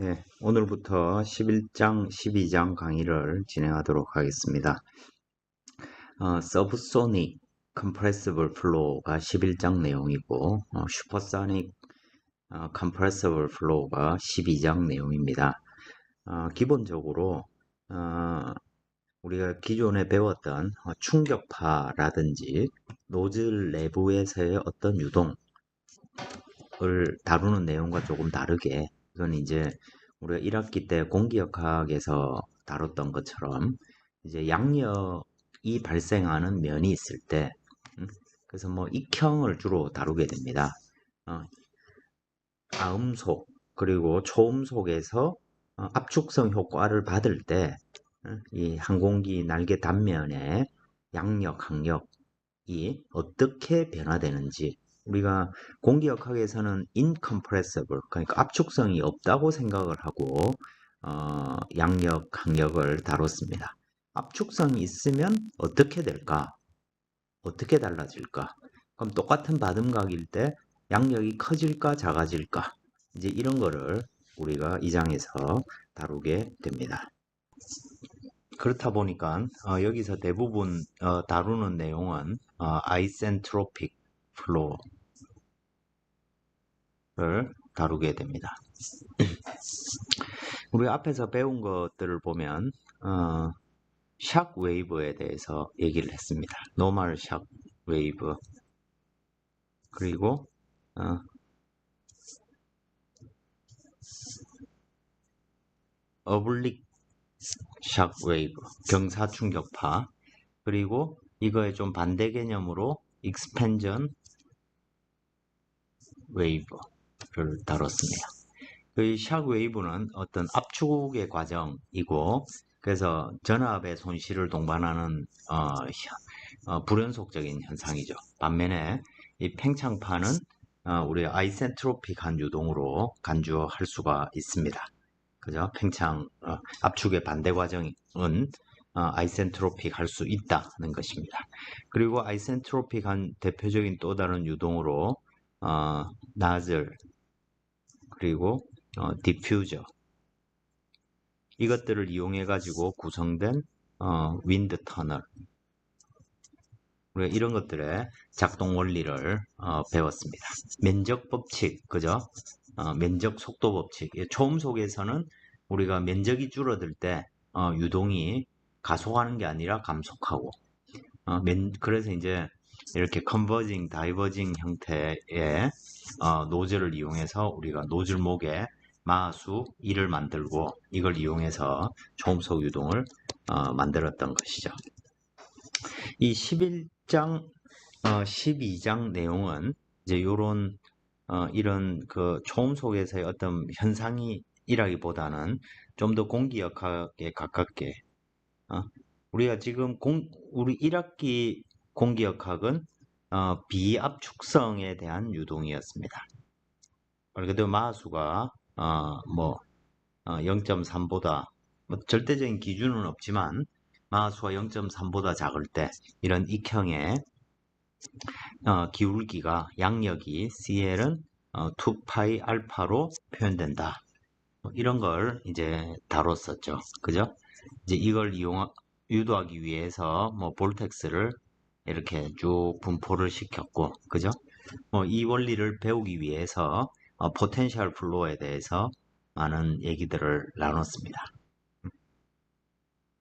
네, 오늘부터 11장, 12장 강의를 진행하도록 하겠습니다. 서브소닉 컴프레시블 플로우가 11장 내용이고, 슈퍼소닉 컴프레시블 플로우가 12장 내용입니다. 기본적으로 우리가 기존에 배웠던 충격파라든지 노즐 내부에서의 어떤 유동을 다루는 내용과 조금 다르게, 이건 이제 우리가 1학기 때 공기역학에서 다뤘던 것처럼 이제 양력이 발생하는 면이 있을 때, 그래서 뭐 익형을 주로 다루게 됩니다. 아음속 그리고 초음속에서 압축성 효과를 받을 때 이 항공기 날개 단면의 양력, 항력이 어떻게 변화되는지, 우리가 공기역학에서는 incompressible, 그러니까 압축성이 없다고 생각을 하고 양력, 항력을 다뤘습니다. 압축성이 있으면 어떻게 될까? 어떻게 달라질까? 그럼 똑같은 받음각일 때 양력이 커질까, 작아질까? 이제 이런 거를 우리가 이 장에서 다루게 됩니다. 그렇다 보니까 여기서 대부분 다루는 내용은 아이센트로픽 플로우를 다루게 됩니다. 우리 앞에서 배운 것들을 보면 샥 웨이브에 대해서 얘기를 했습니다. 노멀 샥 웨이브, 그리고 어블릭 샥 웨이브, 경사 충격파, 그리고 이거의 좀 반대 개념으로 익스펜전 웨이브를 다뤘습니다. 샥 웨이브는 어떤 압축의 과정이고, 그래서 전압의 손실을 동반하는 불연속적인 현상이죠. 반면에 이 팽창파는 우리 아이센트로픽한 유동으로 간주할 수가 있습니다. 그죠? 압축의 반대 과정은 아이센트로픽 할 수 있다는 것입니다. 그리고 아이센트로픽한 대표적인 또 다른 유동으로 나즐, 그리고 디퓨저, 이것들을 이용해 가지고 구성된 윈드 터널, 우리가 이런 것들의 작동 원리를 배웠습니다. 면적 법칙, 그죠? 면적 속도 법칙. 초음속에서는 우리가 면적이 줄어들 때 유동이 가속하는 게 아니라 감속하고, 그래서 이제 이렇게 컨버징, 다이버징 형태의 노즐을 이용해서 우리가 노즐목에 마수 2를 만들고, 이걸 이용해서 초음속 유동을 만들었던 것이죠. 이 11장, 12장 내용은 이제 이런 그 초음속에서의 어떤 현상이라기보다는 좀 더 공기역학에 가깝게, 우리가 지금 우리 1학기 공기역학은 비압축성에 대한 유동이었습니다. 말 그대로 마수가 0.3보다, 절대적인 기준은 없지만 마수가 0.3보다 작을 때 이런 익형의 기울기가, 양력이 CL은 2파이 알파로 표현된다. 이런 걸 이제 다뤘었죠. 그죠? 이제 이걸 유도하기 위해서 볼텍스를 이렇게 쭉 분포를 시켰고, 그죠? 이 원리를 배우기 위해서 포텐셜 플로어에 대해서 많은 얘기들을 나눴습니다.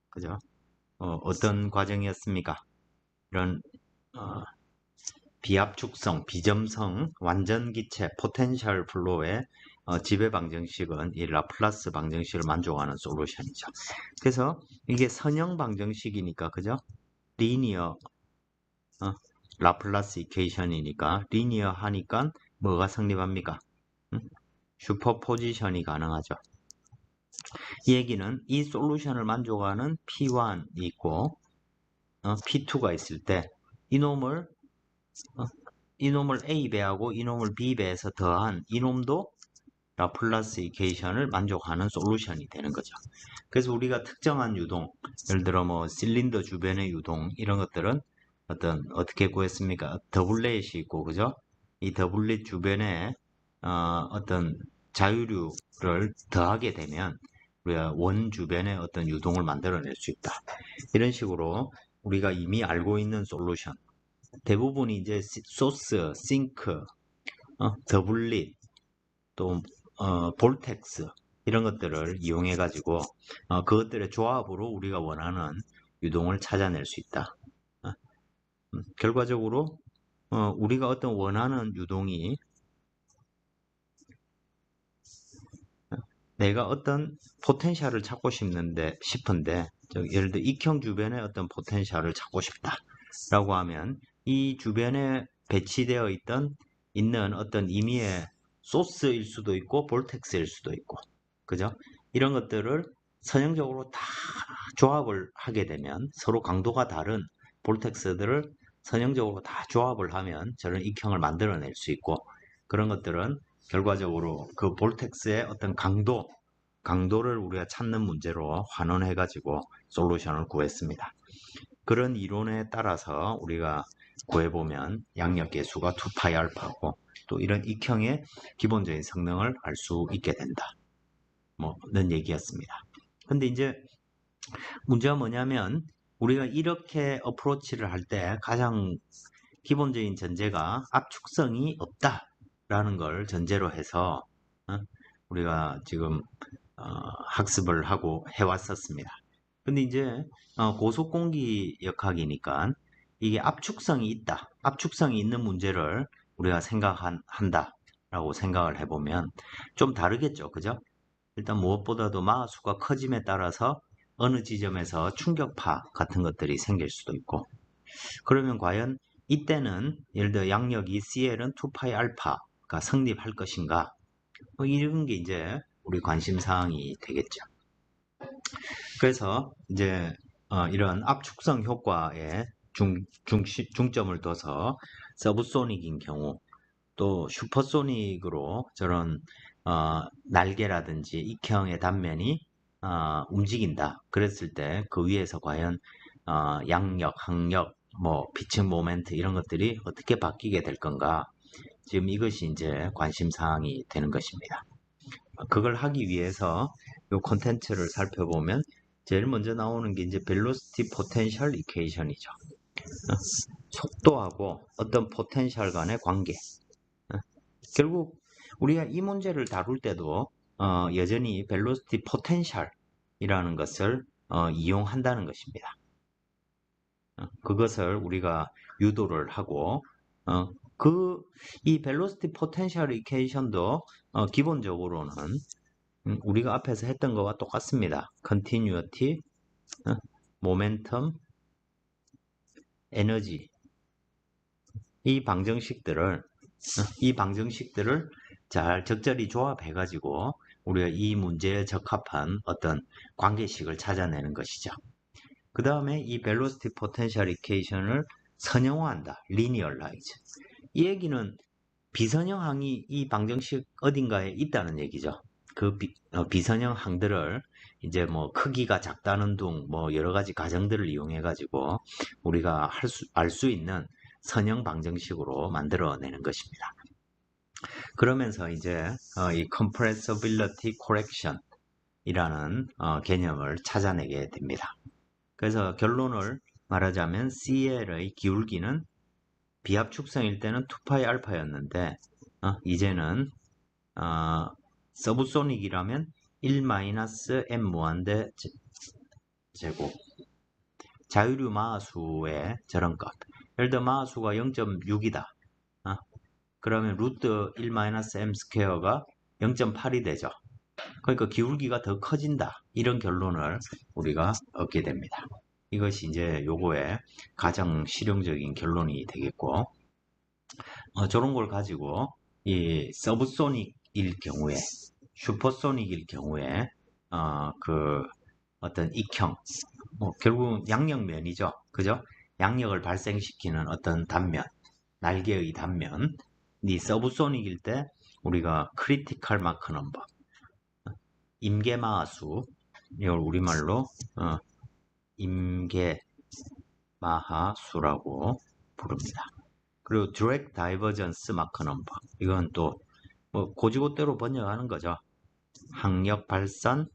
그죠? 어떤 과정이었습니까? 이런 비압축성, 비점성, 완전기체, 포텐셜 플로우의 지배 방정식은 이 라플라스 방정식을 만족하는 솔루션이죠. 그래서 이게 선형 방정식이니까, 그죠? 리니어, 라플라스 이퀘이션이니까, 리니어 하니까 뭐가 성립합니까? 슈퍼포지션이 가능하죠. 이 얘기는 이 솔루션을 만족하는 P1이 있고 P2가 있을 때 이놈을 A배하고 이놈을 B배에서 더한 이놈도 라플라스 이퀘이션을 만족하는 솔루션이 되는 거죠. 그래서 우리가 특정한 유동, 예를 들어 뭐 실린더 주변의 유동, 이런 것들은 어떻게 구했습니까? 더블렛이 있고, 그죠? 이 더블렛 주변에 어떤 자유류를 더하게 되면 우리가 원 주변에 어떤 유동을 만들어낼 수 있다. 이런 식으로 우리가 이미 알고 있는 솔루션 대부분이 이제 소스, 싱크, 더블릿, 또 볼텍스 이런 것들을 이용해 가지고 그것들의 조합으로 우리가 원하는 유동을 찾아낼 수 있다. 결과적으로 우리가 어떤 원하는 유동이 내가 어떤 포텐셜을 찾고 싶은데 예를 들어 익형 주변에 어떤 포텐셜을 찾고 싶다라고 하면 이 주변에 배치되어 있는 어떤 임의의 소스일 수도 있고 볼텍스일 수도 있고 그죠? 이런 것들을 선형적으로 다 조합을 하게 되면 서로 강도가 다른 볼텍스들을 선형적으로 다 조합을 하면 저런 익형을 만들어낼 수 있고 그런 것들은 결과적으로 그 볼텍스의 어떤 강도를 우리가 찾는 문제로 환원해가지고 솔루션을 구했습니다. 그런 이론에 따라서 우리가 구해보면 양력계수가 2파이 알파고 또 이런 익형의 기본적인 성능을 알 수 있게 된다. 는 얘기였습니다. 근데 이제 문제가 뭐냐면 우리가 이렇게 어프로치를 할 때 가장 기본적인 전제가 압축성이 없다라는 걸 전제로 해서 우리가 지금 학습을 하고 해왔었습니다. 근데 이제 고속공기역학이니까 이게 압축성이 있다. 압축성이 있는 문제를 우리가 생각한다라고 생각을 해보면 좀 다르겠죠. 그죠? 일단 무엇보다도 마하수가 커짐에 따라서 어느 지점에서 충격파 같은 것들이 생길 수도 있고 그러면 과연 이때는 예를 들어 양력이 CL은 2파이 알파가 성립할 것인가 이런 게 이제 우리 관심 사항이 되겠죠. 그래서 이제 이런 압축성 효과에 중점을 둬서 서브소닉인 경우 또 슈퍼소닉으로 저런 날개라든지 익형의 단면이 움직인다. 그랬을 때 그 위에서 과연 양력, 항력, 비층 모멘트 이런 것들이 어떻게 바뀌게 될 건가? 지금 이것이 이제 관심 사항이 되는 것입니다. 그걸 하기 위해서 이 콘텐츠를 살펴보면 제일 먼저 나오는 게 이제 벨로시티 포텐셜 이퀘이션이죠. 속도하고 어떤 포텐셜 간의 관계. 결국 우리가 이 문제를 다룰 때도 여전히 벨로시티 포텐셜이라는 것을 이용한다는 것입니다. 그것을 우리가 유도를 하고 이 벨로시티 포텐셜 이퀘이션도 기본적으로는 우리가 앞에서 했던 것과 똑같습니다. continuity, momentum, 에너지 이 방정식들을 잘 적절히 조합해 가지고 우리가 이 문제에 적합한 어떤 관계식을 찾아내는 것이죠. 그 다음에 이 velocity potential equation을 선형화한다. linearize. 이 얘기는 비선형 항이 이 방정식 어딘가에 있다는 얘기죠. 그 비선형 항들을 이제 크기가 작다는 둥 여러 가지 가정들을 이용해 가지고 우리가 알 수 있는 선형 방정식으로 만들어내는 것입니다. 그러면서 이제 이 compressibility correction 이라는 개념을 찾아내게 됩니다. 그래서 결론을 말하자면 CL의 기울기는 비압축성일 때는 2파이 알파였는데 이제는 서브소닉이라면 1-m 무한대 제곱 자유류 마하수의 저런 값 예를 들어 마하수가 0.6이다 그러면 루트 1-m 스퀘어가 0.8이 되죠. 그러니까 기울기가 더 커진다. 이런 결론을 우리가 얻게 됩니다. 이것이 이제 요거의 가장 실용적인 결론이 되겠고 저런 걸 가지고 이 서브소닉일 경우에 슈퍼소닉일 경우에 그 어떤 익형 결국 양력면이죠. 그죠? 양력을 발생시키는 어떤 단면 날개의 단면 이 서브소닉일 때 우리가 크리티컬 마크 넘버 임계마하수 이걸 우리말로 임계마하수라고 부릅니다. 그리고 디렉트 다이버전스 마크 넘버 이건 또 뭐 고지고대로 번역하는 거죠. 항력 발산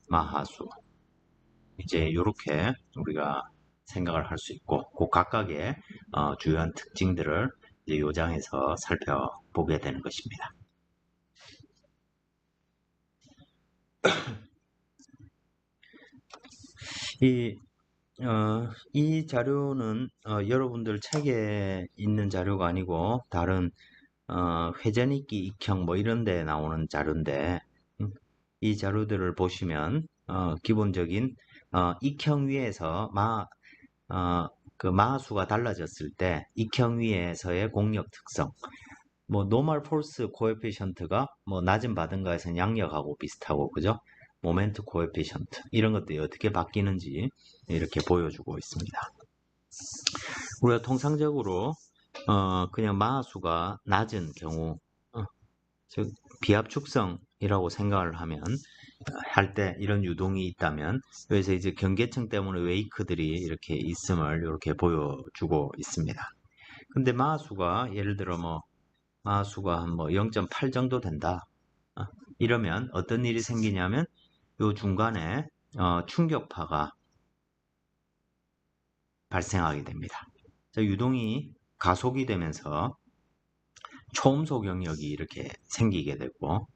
마하수. 이제 이렇게 우리가 생각을 할 수 있고, 그 각각의 주요한 특징들을 이제 요 장에서 살펴보게 되는 것입니다. 이, 이 자료는 여러분들 책에 있는 자료가 아니고 다른 회전익기 익형 뭐 이런 데 나오는 자료인데, 이 자료들을 보시면 기본적인 익형 위에서 그 마수가 달라졌을 때 익형 위에서의 공력 특성, 뭐 노멀 폴스 코에피션트가 뭐 낮은 바든가에서는 양력하고 비슷하고, 그죠? 모멘트 코에피션트 이런 것들이 어떻게 바뀌는지 이렇게 보여주고 있습니다. 우리가 통상적으로 그냥 마수가 낮은 경우, 즉 비압축성이라고 생각을 하면, 할 때 이런 유동이 있다면, 여기서 이제 경계층 때문에 웨이크들이 이렇게 있음을 이렇게 보여주고 있습니다. 근데 마수가 예를 들어 뭐 마수가 한 뭐 0.8 정도 된다. 이러면 어떤 일이 생기냐면 요 중간에 충격파가 발생하게 됩니다. 유동이 가속이 되면서 초음속 영역이 이렇게 생기게 되고,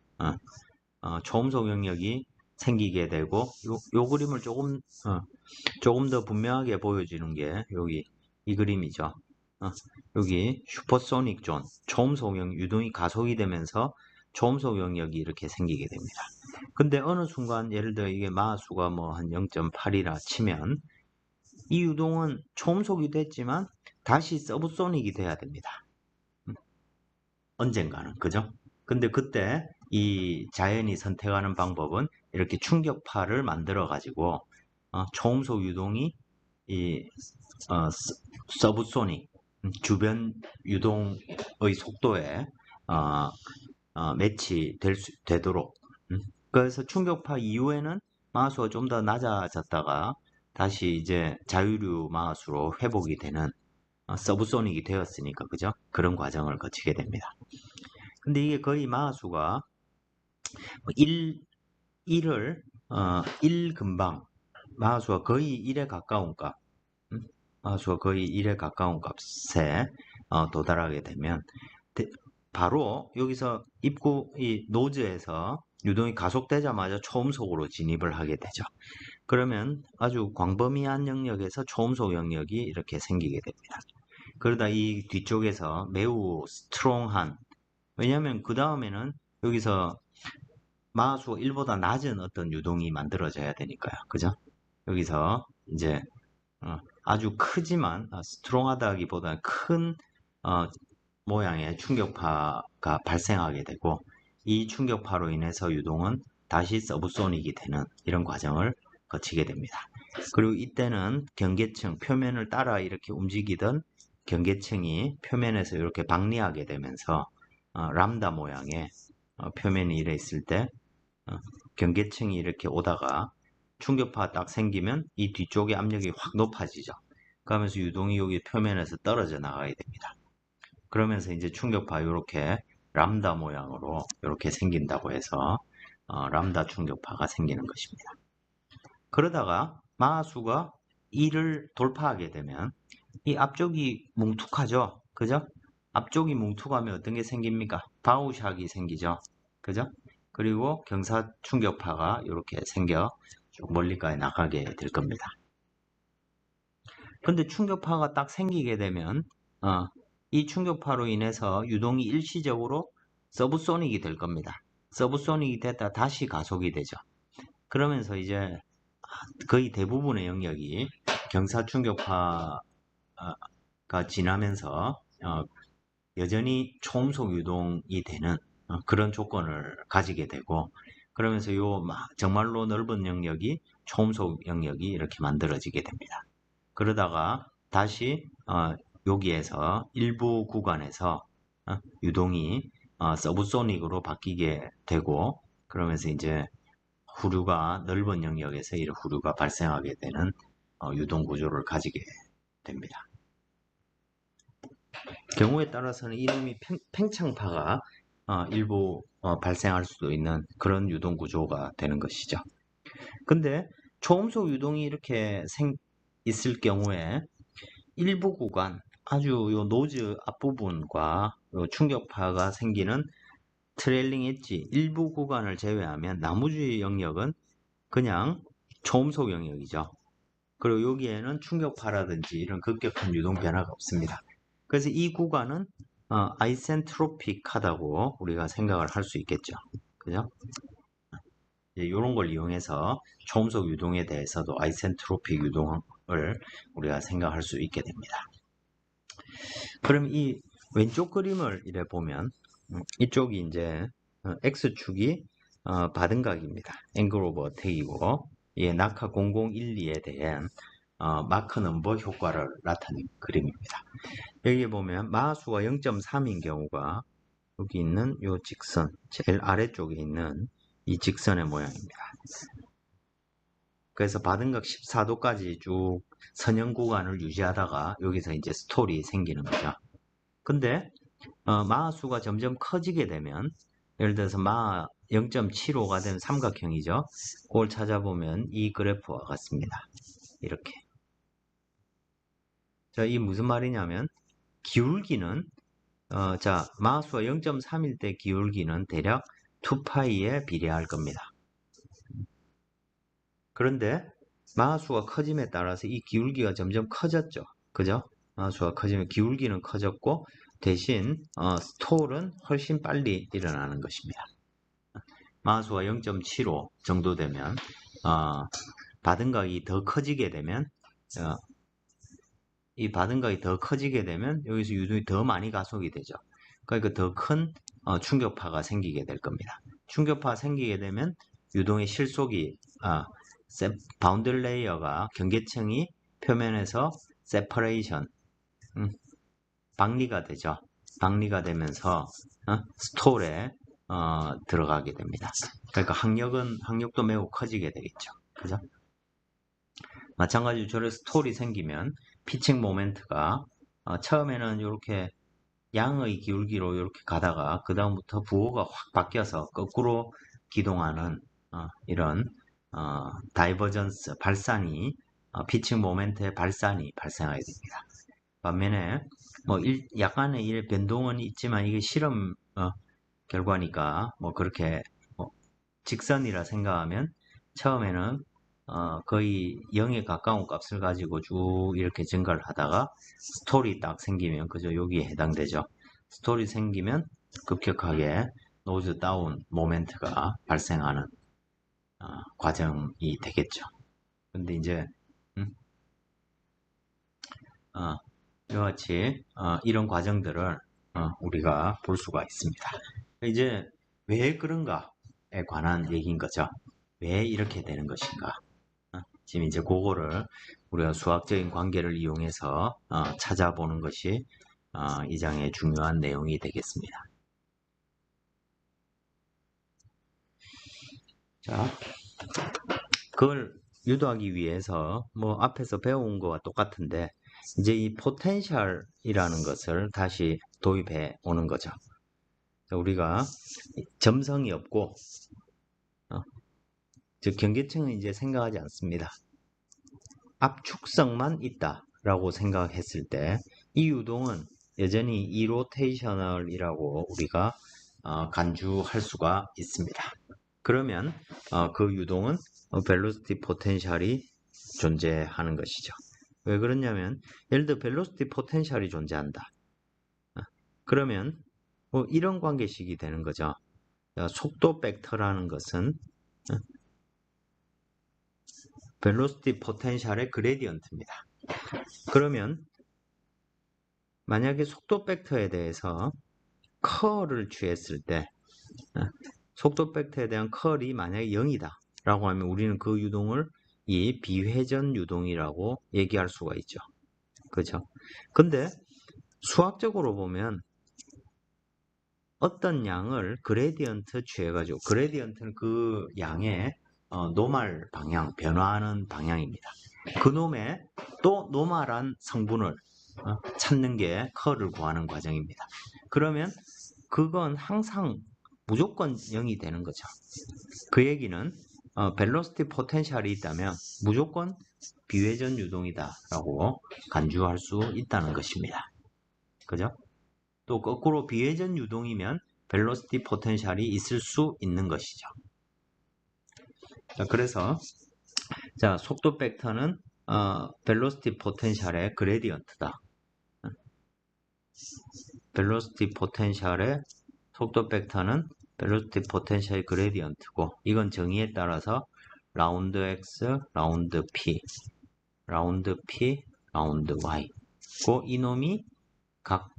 초음속 영역이 생기게 되고, 요 그림을 조금 더 분명하게 보여주는 게 여기 이 그림이죠. 여기 슈퍼소닉 존, 초음속 영역, 유동이 가속이 되면서 초음속 영역이 이렇게 생기게 됩니다. 근데 어느 순간 예를 들어 이게 마수가 뭐 한 0.8이라 치면 이 유동은 초음속이 됐지만 다시 서브소닉이 돼야 됩니다. 언젠가는, 그죠? 근데 그때 이 자연이 선택하는 방법은 이렇게 충격파를 만들어 가지고 초음속 유동이 이 서브소닉, 주변 유동의 속도에 되도록, 그래서 충격파 이후에는 마수가 좀 더 낮아졌다가 다시 이제 자유류 마수로 회복이 되는 서브소닉이 되었으니까, 그죠? 그런 과정을 거치게 됩니다. 근데 이게 거의 마수가 1을 금방, 마수가 거의 1에 가까운 값, 마수가 거의 1에 가까운 값에 도달하게 되면 바로 여기서 입구 이 노즈에서 유동이 가속되자마자 초음속으로 진입을 하게 되죠. 그러면 아주 광범위한 영역에서 초음속 영역이 이렇게 생기게 됩니다. 그러다 이 뒤쪽에서 매우 스트롱한, 왜냐하면 그 다음에는 여기서 마수 1보다 낮은 어떤 유동이 만들어져야 되니까요. 그죠? 여기서 이제 아주 크지만 스트롱하다기보다는 큰 모양의 충격파가 발생하게 되고, 이 충격파로 인해서 유동은 다시 서브소닉이 되는 이런 과정을 거치게 됩니다. 그리고 이때는 경계층, 표면을 따라 이렇게 움직이던 경계층이 표면에서 이렇게 박리하게 되면서 람다 모양의 표면이 이래 있을 때 경계층이 이렇게 오다가 충격파가 딱 생기면 이 뒤쪽의 압력이 확 높아지죠. 그러면서 유동이 여기 표면에서 떨어져 나가게 됩니다. 그러면서 이제 충격파 이렇게 람다 모양으로 이렇게 생긴다고 해서 람다 충격파가 생기는 것입니다. 그러다가 마하수가 2를 돌파하게 되면 이 앞쪽이 뭉툭하죠. 그죠? 앞쪽이 뭉툭하면 어떤 게 생깁니까? 바우샥이 생기죠. 그죠? 그리고 경사 충격파가 이렇게 생겨 쭉 멀리까지 나가게 될 겁니다. 근데 충격파가 딱 생기게 되면 이 충격파로 인해서 유동이 일시적으로 서브소닉이 될 겁니다. 서브소닉이 됐다 다시 가속이 되죠. 그러면서 이제 거의 대부분의 영역이 경사 충격파가 지나면서 여전히 초음속 유동이 되는 그런 조건을 가지게 되고, 그러면서 정말로 넓은 영역이 초음속 영역이 이렇게 만들어지게 됩니다. 그러다가 다시 여기에서 일부 구간에서 유동이 서브소닉으로 바뀌게 되고, 그러면서 이제 넓은 영역에서 이런 후류가 발생하게 되는 유동 구조를 가지게 됩니다. 경우에 따라서는 이놈이 팽창파가 일부 발생할 수도 있는 그런 유동 구조가 되는 것이죠. 근데 초음속 유동이 이렇게 있을 경우에 일부 구간, 아주 요 노즈 앞부분과 요 충격파가 생기는 트레일링 엣지 일부 구간을 제외하면 나머지 영역은 그냥 초음속 영역이죠. 그리고 여기에는 충격파라든지 이런 급격한 유동 변화가 없습니다. 그래서 이 구간은 아이센트로픽하다고 우리가 생각을 할 수 있겠죠. 그죠? 이런 걸 이용해서 초음속 유동에 대해서도 아이센트로픽 유동을 우리가 생각할 수 있게 됩니다. 그럼 이 왼쪽 그림을 이래 보면 이쪽이 이제 X축이 받은 각입니다. 앵글 오브 어택이고 이 낙하 0012에 대한 마크 넘버 효과를 나타낸 그림입니다. 여기 보면 마하수가 0.3인 경우가 여기 있는 이 직선, 제일 아래쪽에 있는 이 직선의 모양입니다. 그래서 받은 각 14도까지 쭉 선형 구간을 유지하다가 여기서 이제 스톨이 생기는 거죠. 근데 마하수가 점점 커지게 되면 예를 들어서 마하 0.75가 된 삼각형이죠. 그걸 찾아보면 이 그래프와 같습니다. 이렇게. 자, 이 무슨 말이냐면 기울기는 자, 마하수가 0.3일 때 기울기는 대략 2파이에 비례할 겁니다. 그런데 마하수가 커짐에 따라서 이 기울기가 점점 커졌죠. 그죠? 마하수가 커지면 기울기는 커졌고 대신 스톨은 훨씬 빨리 일어나는 것입니다. 마하수가 0.75 정도 되면 받은 각이 더 커지게 되면 이 받은 각이 더 커지게 되면 여기서 유동이 더 많이 가속이 되죠. 그러니까 더 큰 충격파가 생기게 될 겁니다. 충격파가 생기게 되면 유동의 실속이 바운드리 레이어가 경계층이 표면에서 세퍼레이션 박리가 되죠. 박리가 되면서 스톨에 들어가게 됩니다. 그러니까 항력도 매우 커지게 되겠죠. 그죠? 마찬가지로 저런 스톨이 생기면 피칭 모멘트가 처음에는 이렇게 양의 기울기로 이렇게 가다가 그 다음부터 부호가 확 바뀌어서 거꾸로 기동하는 이런 다이버전스 발산이 피칭 모멘트의 발산이 발생하게 됩니다. 반면에 뭐 약간의 일 변동은 있지만 이게 실험 결과니까 뭐 그렇게 직선이라 생각하면 처음에는 거의 0에 가까운 값을 가지고 쭉 이렇게 증가를 하다가 스톨이 딱 생기면 그죠? 여기에 해당되죠. 스톨이 생기면 급격하게 노즈 다운 모멘트가 발생하는 과정이 되겠죠. 근데 이제 이와 같이 이런 과정들을 우리가 볼 수가 있습니다. 이제 왜 그런가에 관한 얘기인 거죠. 왜 이렇게 되는 것인가. 지금 이제 그거를 우리가 수학적인 관계를 이용해서 찾아보는 것이 이 장의 중요한 내용이 되겠습니다. 자, 그걸 유도하기 위해서 뭐 앞에서 배운 거와 똑같은데 이제 이 포텐셜이라는 것을 다시 도입해 오는 거죠. 우리가 점성이 없고 즉 경계층은 이제 생각하지 않습니다. 압축성만 있다라고 생각했을 때 이 유동은 여전히 이로테이셔널이라고 우리가 간주할 수가 있습니다. 그러면 그 유동은 벨로시티 포텐셜이 존재하는 것이죠. 왜 그러냐면 예를 들어 벨로시티 포텐셜이 존재한다. 그러면 이런 관계식이 되는 거죠. 속도 벡터라는 것은 벨로시티 포텐셜의 그레디언트입니다. 그러면 만약에 속도 벡터에 대해서 컬을 취했을 때 속도 벡터에 대한 컬이 만약에 0이다 라고 하면 우리는 그 유동을 이 비회전 유동이라고 얘기할 수가 있죠. 그렇죠? 근데 수학적으로 보면 어떤 양을 그레디언트 취해가지고 그레디언트는 그 양의 노멀 방향, 변화하는 방향입니다. 그 놈의 또 노멀한 성분을 찾는 게 컬을 구하는 과정입니다. 그러면 그건 항상 무조건 0이 되는 거죠. 그 얘기는 벨로시티 포텐셜이 있다면 무조건 비회전 유동이다라고 간주할 수 있다는 것입니다. 그죠? 또 거꾸로 비회전 유동이면 벨로시티 포텐셜이 있을 수 있는 것이죠. 자, 그래서 자, 속도 벡터는 벨로시티 포텐셜의 그레디언트다. 벨로시티 포텐셜의 속도 벡터는 벨로시티 포텐셜 그레디언트고, 이건 정의에 따라서 라운드 x, 라운드 p, 라운드 p, 라운드 y 고 이놈이 각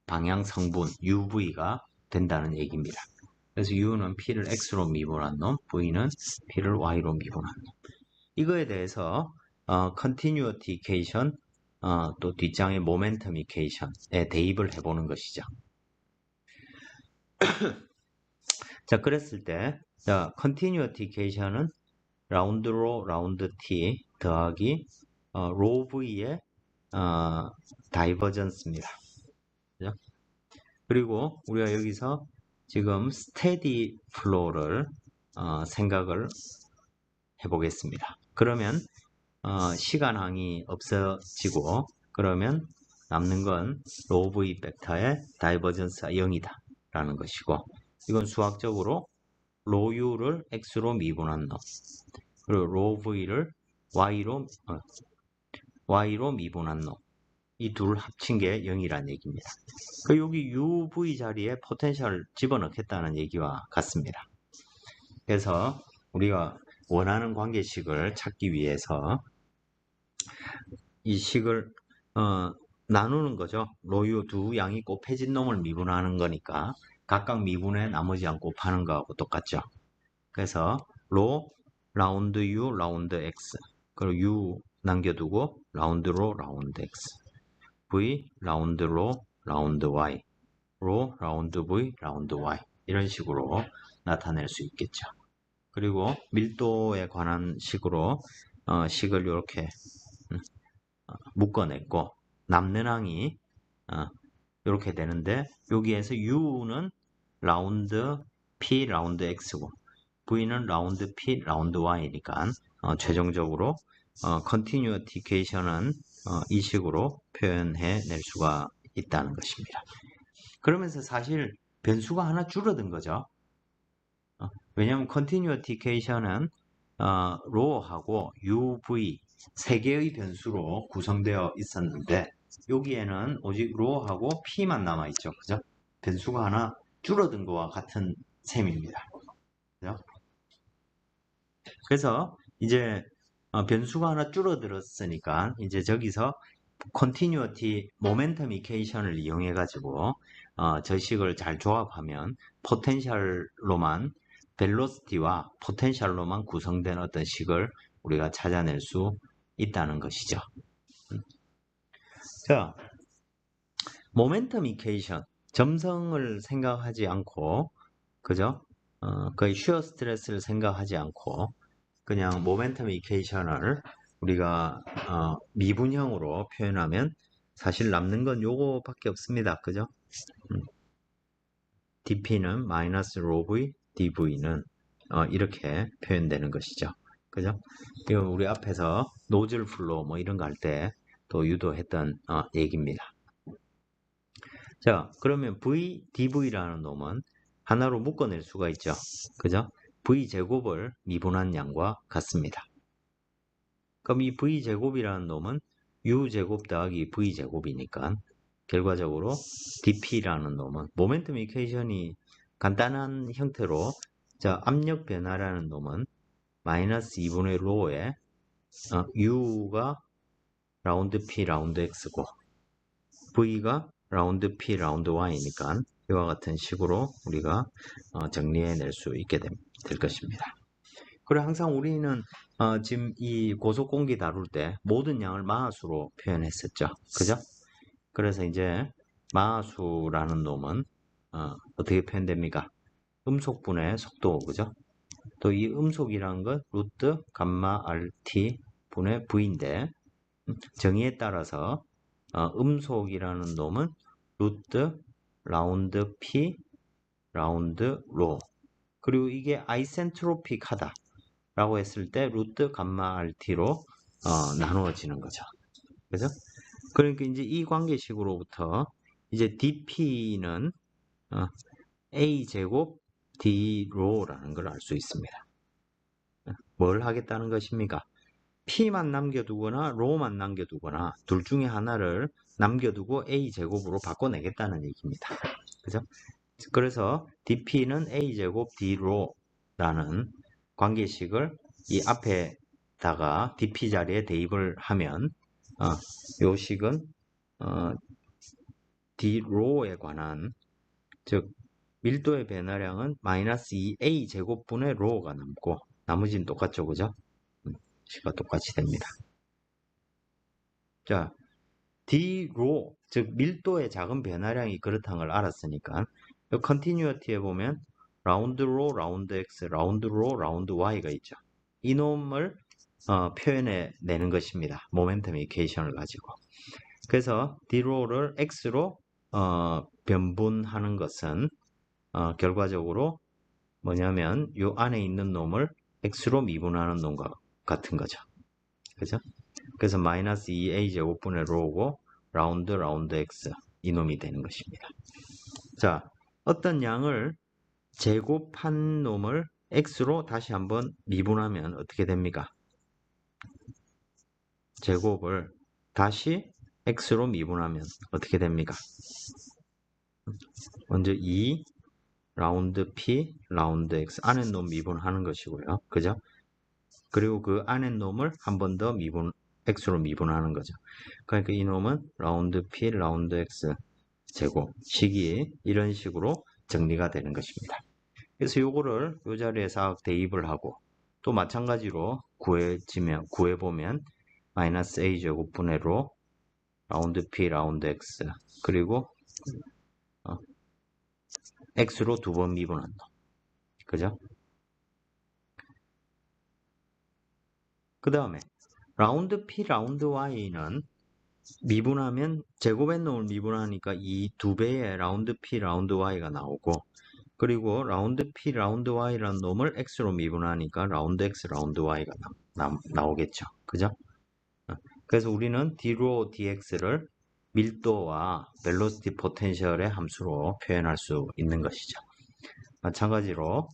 방향 성분 UV가 된다는 얘기입니다. 그래서 U는 P를 X로 미분한 놈, V는 P를 Y로 미분한 놈. 이거에 대해서 Continuity Equation, 또 뒷장의 Momentum Equation에 대입을 해보는 것이죠. 자, 그랬을 때 자, Continuity Equation은 라운드로 라운드 T 더하기 로 V의 다이버전스입니다. 그죠? 그리고 우리가 여기서 지금 스테디 플로우를 생각을 해보겠습니다. 그러면 시간항이 없어지고, 그러면 남는 건 로 V 벡터의 다이버전스가 0이다 라는 것이고, 이건 수학적으로 로 U를 X로 미분한 놈, 그리고 로 V를 Y로 미분한 놈, 이 둘 합친 게 0이란 얘기입니다. 여기 UV 자리에 포텐셜 집어넣겠다는 얘기와 같습니다. 그래서 우리가 원하는 관계식을 찾기 위해서 이 식을 나누는 거죠. 로유 두 양이 곱해진 놈을 미분하는 거니까 각각 미분해 나머지 양 곱하는 거하고 똑같죠. 그래서 로 라운드 U 라운드 X, 그리고 U 남겨두고 라운드로 라운드 X, V 라운드로 라운드 Y, 로 라운드 V 라운드 Y, 이런 식으로 나타낼 수 있겠죠. 그리고 밀도에 관한 식으로 식을 이렇게 묶어냈고, 남는 항이 이렇게 되는데, 여기에서 U는 라운드 P 라운드 X고 V는 라운드 P 라운드 Y니까 최종적으로 Continuity Equation은 이 식으로 표현해 낼 수가 있다는 것입니다. 그러면서 사실 변수가 하나 줄어든 거죠. 왜냐하면 Continuity Equation은 로하고 UV 세 개의 변수로 구성되어 있었는데, 여기에는 오직 로하고 P만 남아있죠. 그죠? 변수가 하나 줄어든 것과 같은 셈입니다. 그죠? 그래서 이제 변수가 하나 줄어들었으니까 이제 저기서 Continuity Momentum Equation을 이용해 가지고 저 식을 잘 조합하면 포텐셜로만 벨로시티와 포텐셜로만 구성된 어떤 식을 우리가 찾아낼 수 있다는 것이죠. 자, 모멘텀 이퀘이션, 점성을 생각하지 않고, 그죠? 거의 슈어 스트레스를 생각하지 않고 그냥 모멘텀 이퀘이션을 우리가 미분형으로 표현하면 사실 남는 건 요거밖에 없습니다. 그죠? dp는 마이너스 로 v, dv는 이렇게 표현되는 것이죠. 그죠? 이거 우리 앞에서 노즐 플로우 뭐 이런 거 할 때 또 유도했던 얘기입니다. 자, 그러면 v, dv라는 놈은 하나로 묶어낼 수가 있죠. 그죠? v제곱을 미분한 양과 같습니다. 그럼 이 v제곱이라는 놈은 u제곱 더하기 v제곱이니까 결과적으로 dp라는 놈은 모멘텀 이퀘이션이 간단한 형태로, 자, 압력 변화라는 놈은 마이너스 2분의 로에 u가 라운드 p 라운드 x고 v가 라운드 p 라운드 y니까 이와 같은 식으로 우리가 정리해 낼 수 있게 될 것입니다. 그리고 항상 우리는 지금 이 고속공기 다룰 때 모든 양을 마하수로 표현했었죠. 그죠? 그래서 이제 마하수라는 놈은 어떻게 표현됩니까? 음속분의 속도, 그죠? 또 이 음속이라는 건 루트 감마 RT 분의 V인데, 정의에 따라서 음속이라는 놈은 루트 라운드 P 라운드 로. 그리고 이게 아이센트로픽 하다 라고 했을 때 루트 감마 RT로 나누어지는 거죠. 그죠? 그러니까 이제 이 관계식으로부터 이제 DP는 A 제곱 D 로라는 걸 알 수 있습니다. 뭘 하겠다는 것입니까? P만 남겨두거나 로만 남겨두거나 둘 중에 하나를 남겨두고 A 제곱으로 바꿔내겠다는 얘기입니다. 그죠? 그래서 DP는 A 제곱 D 로라는 관계식을 이 앞에다가 DP 자리에 대입을 하면 요 식은 D 로에 관한 즉 밀도의 변화량은 마이너스 2A 제곱분의 로가 남고 나머지는 똑같죠, 그죠? 식과 똑같이 됩니다. 자, D 로, 즉 밀도의 작은 변화량이 그렇다는 걸 알았으니까 이 컨티뉴어티에 보면 라운드 로, 라운드 X, 라운드 로, 라운드 Y가 있죠. 이 놈을 표현해 내는 것입니다. 모멘텀 이퀘이션을 가지고. 그래서 D 로를 X로 변분하는 것은 결과적으로 뭐냐면 요 안에 있는 놈을 X로 미분하는 놈과 같은 거죠. 그죠? 그래서 마이너스 2A 제곱분의 로고 라운드 X 이놈이 되는 것입니다. 자, 어떤 양을 제곱한 놈을 X로 다시 한번 미분하면 어떻게 됩니까? 제곱을 다시 X로 미분하면 어떻게 됩니까? 먼저 2 라운드 P 라운드 X 안에 놈 미분하는 것이고요. 그죠? 그리고 그 안에 놈을 한 번 더 X로 미분하는 거죠. 그러니까 이 놈은 라운드 P 라운드 X 제곱 식이 이런 식으로 정리가 되는 것입니다. 그래서 요거를 요 자리에서 대입을 하고 또 마찬가지로 구해보면 마이너스 A 제곱분의 로 라운드 P 라운드 X 그리고 X로 두 번 미분한 놈. 그죠? 그 다음에 라운드 P 라운드 Y는 미분하면 제곱의 놈을 미분하니까 이 두 배의 라운드 P 라운드 Y가 나오고 그리고 라운드 P 라운드 Y라는 놈을 X로 미분하니까 라운드 X 라운드 Y가 나오겠죠. 그죠? 그래서 우리는 D로 DX를 밀도와 벨로시티 포텐셜의 함수로 표현할 수 있는 것이죠. 마찬가지로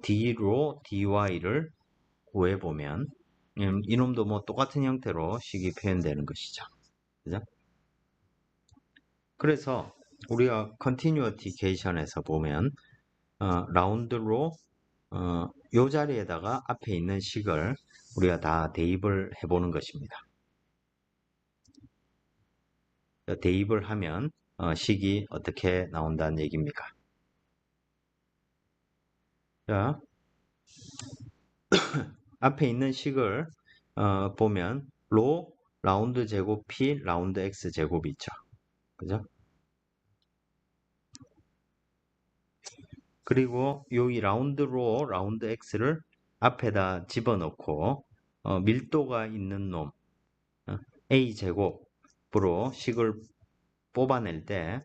D로 DY를 구해보면 이놈도 뭐 똑같은 형태로 식이 표현되는 것이죠. 그죠? 그래서 우리가 컨티뉴어티케이션에서 보면 라운드로 요 자리에다가 앞에 있는 식을 우리가 다 대입을 해보는 것입니다. 대입을 하면 식이 어떻게 나온다는 얘기입니까? 자, 앞에 있는 식을 보면 로 라운드 제곱 P 라운드 X 제곱이 있죠. 그죠? 그리고 여기 라운드 로 라운드 X를 앞에다 집어넣고 밀도가 있는 놈 A 제곱으로 식을 뽑아낼 때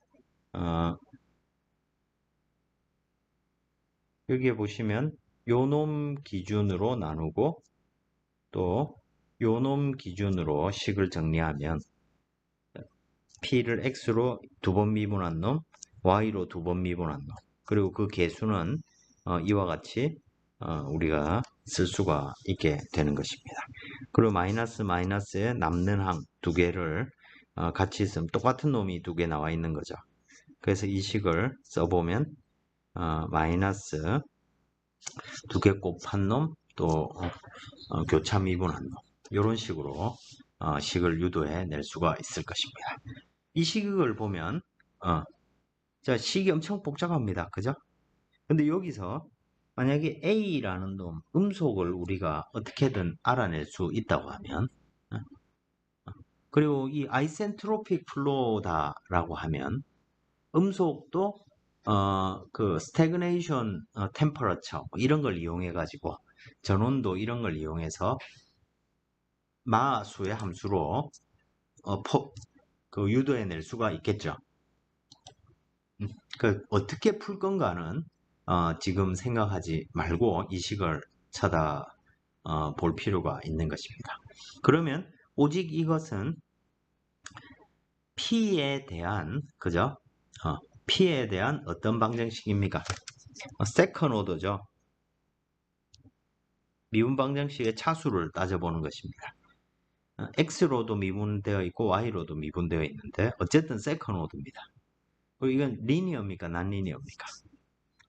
여기에 보시면 요놈 기준으로 나누고 또 요놈 기준으로 식을 정리하면 P를 X로 두 번 미분한 놈, Y로 두 번 미분한 놈 그리고 그 개수는 이와 같이 우리가 쓸 수가 있게 되는 것입니다. 그리고 마이너스 마이너스에 남는 항 두 개를 같이 있으면 똑같은 놈이 두 개 나와 있는 거죠. 그래서 이 식을 써보면 마이너스 두 개 곱한 놈 또 교차 미분한 놈 이런 식으로 식을 유도해 낼 수가 있을 것입니다. 이 식을 보면 자 식이 엄청 복잡합니다. 그죠? 근데 여기서 만약에 A라는 놈 음속을 우리가 어떻게든 알아낼 수 있다고 하면 그리고 이 아이센트로픽 플로우다라고 하면 음속도 그 스태그네이션 템퍼러처 이런 걸 이용해 가지고 전온도 이런 걸 이용해서 마수의 함수로 그 유도해 낼 수가 있겠죠. 음, 어떻게 풀 건가는 지금 생각하지 말고 이 식을 쳐다 볼 필요가 있는 것입니다. 그러면 오직 이것은 P에 대한 그죠? P에 대한 어떤 방정식입니까? 세컨 오더죠. 미분 방정식의 차수를 따져보는 것입니다. X로도 미분되어 있고 Y로도 미분되어 있는데 어쨌든 세컨 오더입니다. 그리고 이건 리니어입니까? 난 리니어입니까?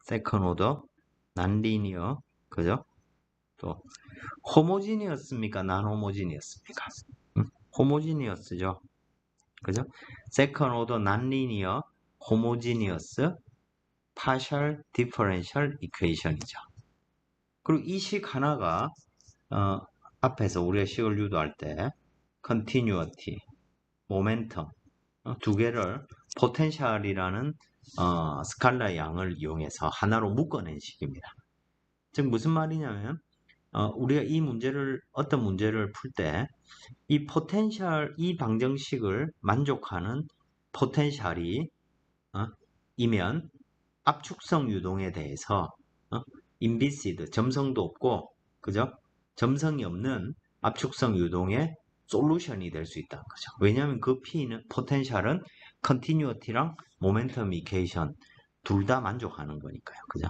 세컨 오더, 난 리니어, 그죠? 또 호모지니어스입니까? 난 호모지니어스입니까? 호모지니어스죠. 그죠? 세컨 오더 난 리니어 호모지니어스 파셜 디퍼런셜 이퀘이션이죠. 그리고 이 식 하나가 어, 앞에서 우리가 식을 유도할 때 continuity, momentum 두 개를 포텐셜이라는 스칼라 양을 이용해서 하나로 묶어낸 식입니다. 즉 무슨 말이냐면 우리가 이 문제를 어떤 문제를 풀 때 이 포텐셜 이 방정식을 만족하는 포텐셜이 이면 압축성 유동에 대해서 인비시드 점성도 없고 그죠? 점성이 없는 압축성 유동의 솔루션이 될 수 있다는 거죠. 왜냐하면 그 P는 포텐셜은 컨티뉴어티랑 모멘텀 이케이션 둘 다 만족하는 거니까요. 그죠?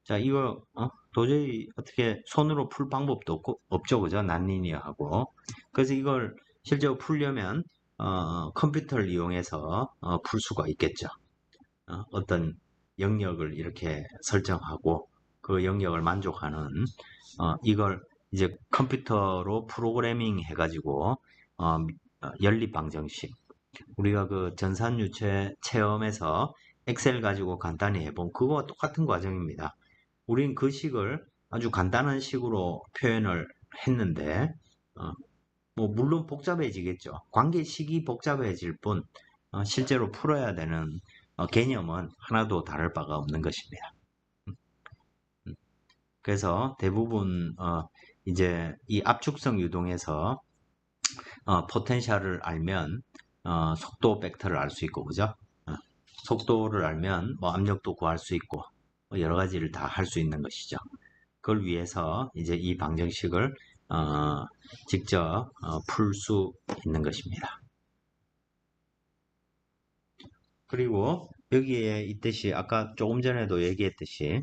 자, 이거 도저히 어떻게 손으로 풀 방법도 없죠. 그죠? 난리니어하고. 그래서 이걸 실제로 풀려면 컴퓨터를 이용해서 풀 수가 있겠죠. 어떤 영역을 이렇게 설정하고 그 영역을 만족하는 이걸 이제 컴퓨터로 프로그래밍 해가지고 연립 방정식 우리가 그 전산유체 체험에서 엑셀 가지고 간단히 해본 그거와 똑같은 과정입니다. 우린 그 식을 아주 간단한 식으로 표현을 했는데 뭐 물론 복잡해지겠죠. 관계식이 복잡해질 뿐 실제로 풀어야 되는 개념은 하나도 다를 바가 없는 것입니다. 그래서 대부분 이제 이 압축성 유동에서 포텐셜을 알면 속도 벡터를 알 수 있고 그죠? 속도를 알면 뭐 압력도 구할 수 있고 뭐 여러 가지를 다 할 수 있는 것이죠. 그걸 위해서 이제 이 방정식을 직접 풀 수 있는 것입니다. 그리고 여기에 있듯이 아까 조금 전에도 얘기했듯이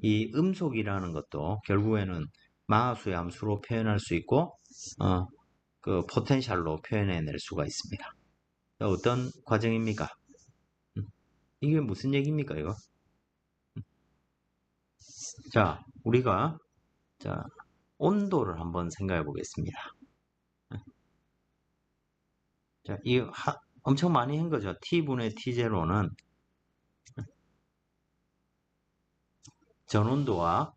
이 음속이라는 것도 결국에는 마하수의 함수로 표현할 수 있고 그 포텐셜로 표현해낼 수가 있습니다. 어떤 과정입니까? 이게 무슨 얘기입니까, 이거? 자, 우리가 자, 온도를 한번 생각해 보겠습니다. 자, 엄청 많이 한 거죠. T분의 T0는 전온도와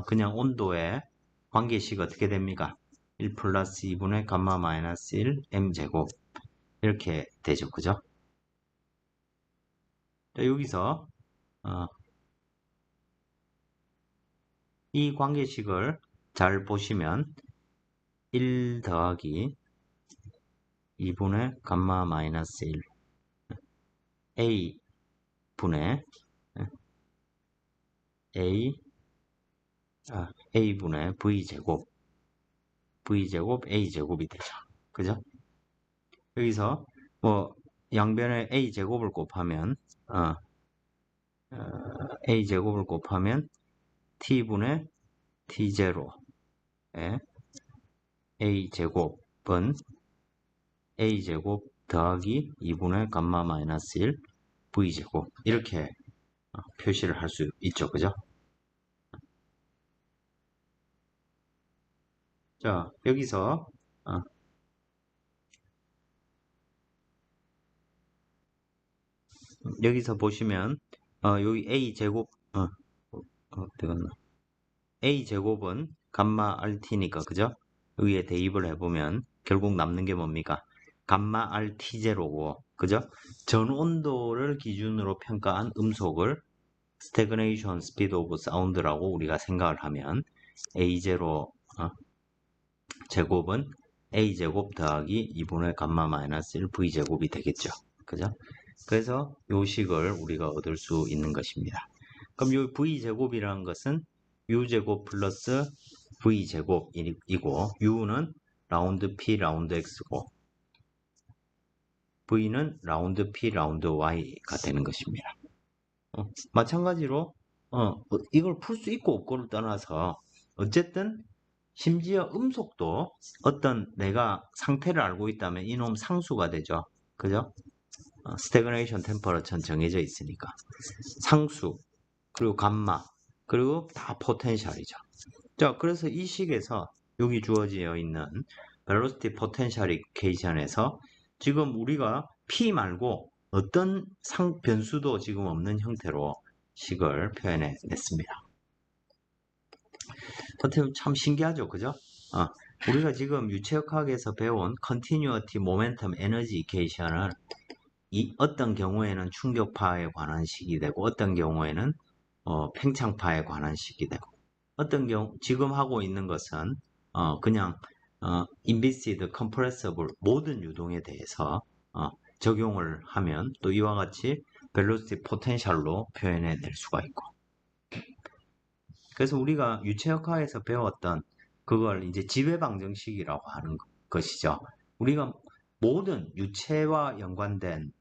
그냥 온도의 관계식 어떻게 됩니까? 1 플러스 2분의 감마 마이너스 1 m제곱 이렇게 되죠. 그죠? 자, 여기서 이 관계식을 잘 보시면 1 더하기 2분의 감마 마이너스 1 A분의 A분의 V제곱 A제곱이 되죠. 그죠? 여기서 뭐 양변에 A제곱을 곱하면 A제곱을 곱하면 T분의 T0에 A제곱은 A제곱 더하기 2분의 감마 마이너스 1 V제곱 이렇게 표시를 할 수 있죠. 그죠? 자, 여기서 보시면 여기 A제곱 어디 갔나? A제곱은 감마 RT니까 그죠? 여기에 대입을 해보면 결국 남는 게 뭡니까? 감마 RT0고 그죠? 전 온도를 기준으로 평가한 음속을 스태그네이션 스피드 오브 사운드라고 우리가 생각을 하면 A0 제곱은 A제곱 더하기 2분의 감마 마이너스 1 V제곱이 되겠죠. 그죠? 그래서 요 식을 우리가 얻을 수 있는 것입니다. 그럼 요 v제곱이라는 것은 u제곱 플러스 v제곱이고 u는 라운드 p 라운드 x고 v는 라운드 p 라운드 y가 되는 것입니다. 마찬가지로 이걸 풀 수 있고 없고를 떠나서 어쨌든 심지어 음속도 어떤 내가 상태를 알고 있다면 이놈 상수가 되죠. 그죠? 스태그네이션 템퍼러처는 정해져 있으니까 상수 그리고 감마 그리고 다 포텐셜이죠. 자, 그래서 이 식에서 여기 주어져 있는 velocity potential equation에서 지금 우리가 p 말고 어떤 변수도 지금 없는 형태로 식을 표현해 냈습니다. 어떻게 보면 참 신기하죠, 그죠? 우리가 지금 유체역학에서 배운 continuity, momentum, energy equation을 어떤 경우에는 충격파에 관한 식이 되고 어떤 경우에는 팽창파에 관한 식이 되고 어떤 경우 지금 하고 있는 것은 그냥 inviscid, compressible 모든 유동에 대해서 적용을 하면 또 이와 같이 velocity potential로 표현해 낼 수가 있고 그래서 우리가 유체역학에서 배웠던 그걸 이제 지배방정식이라고 하는 것이죠. 우리가 모든 유체와 연관된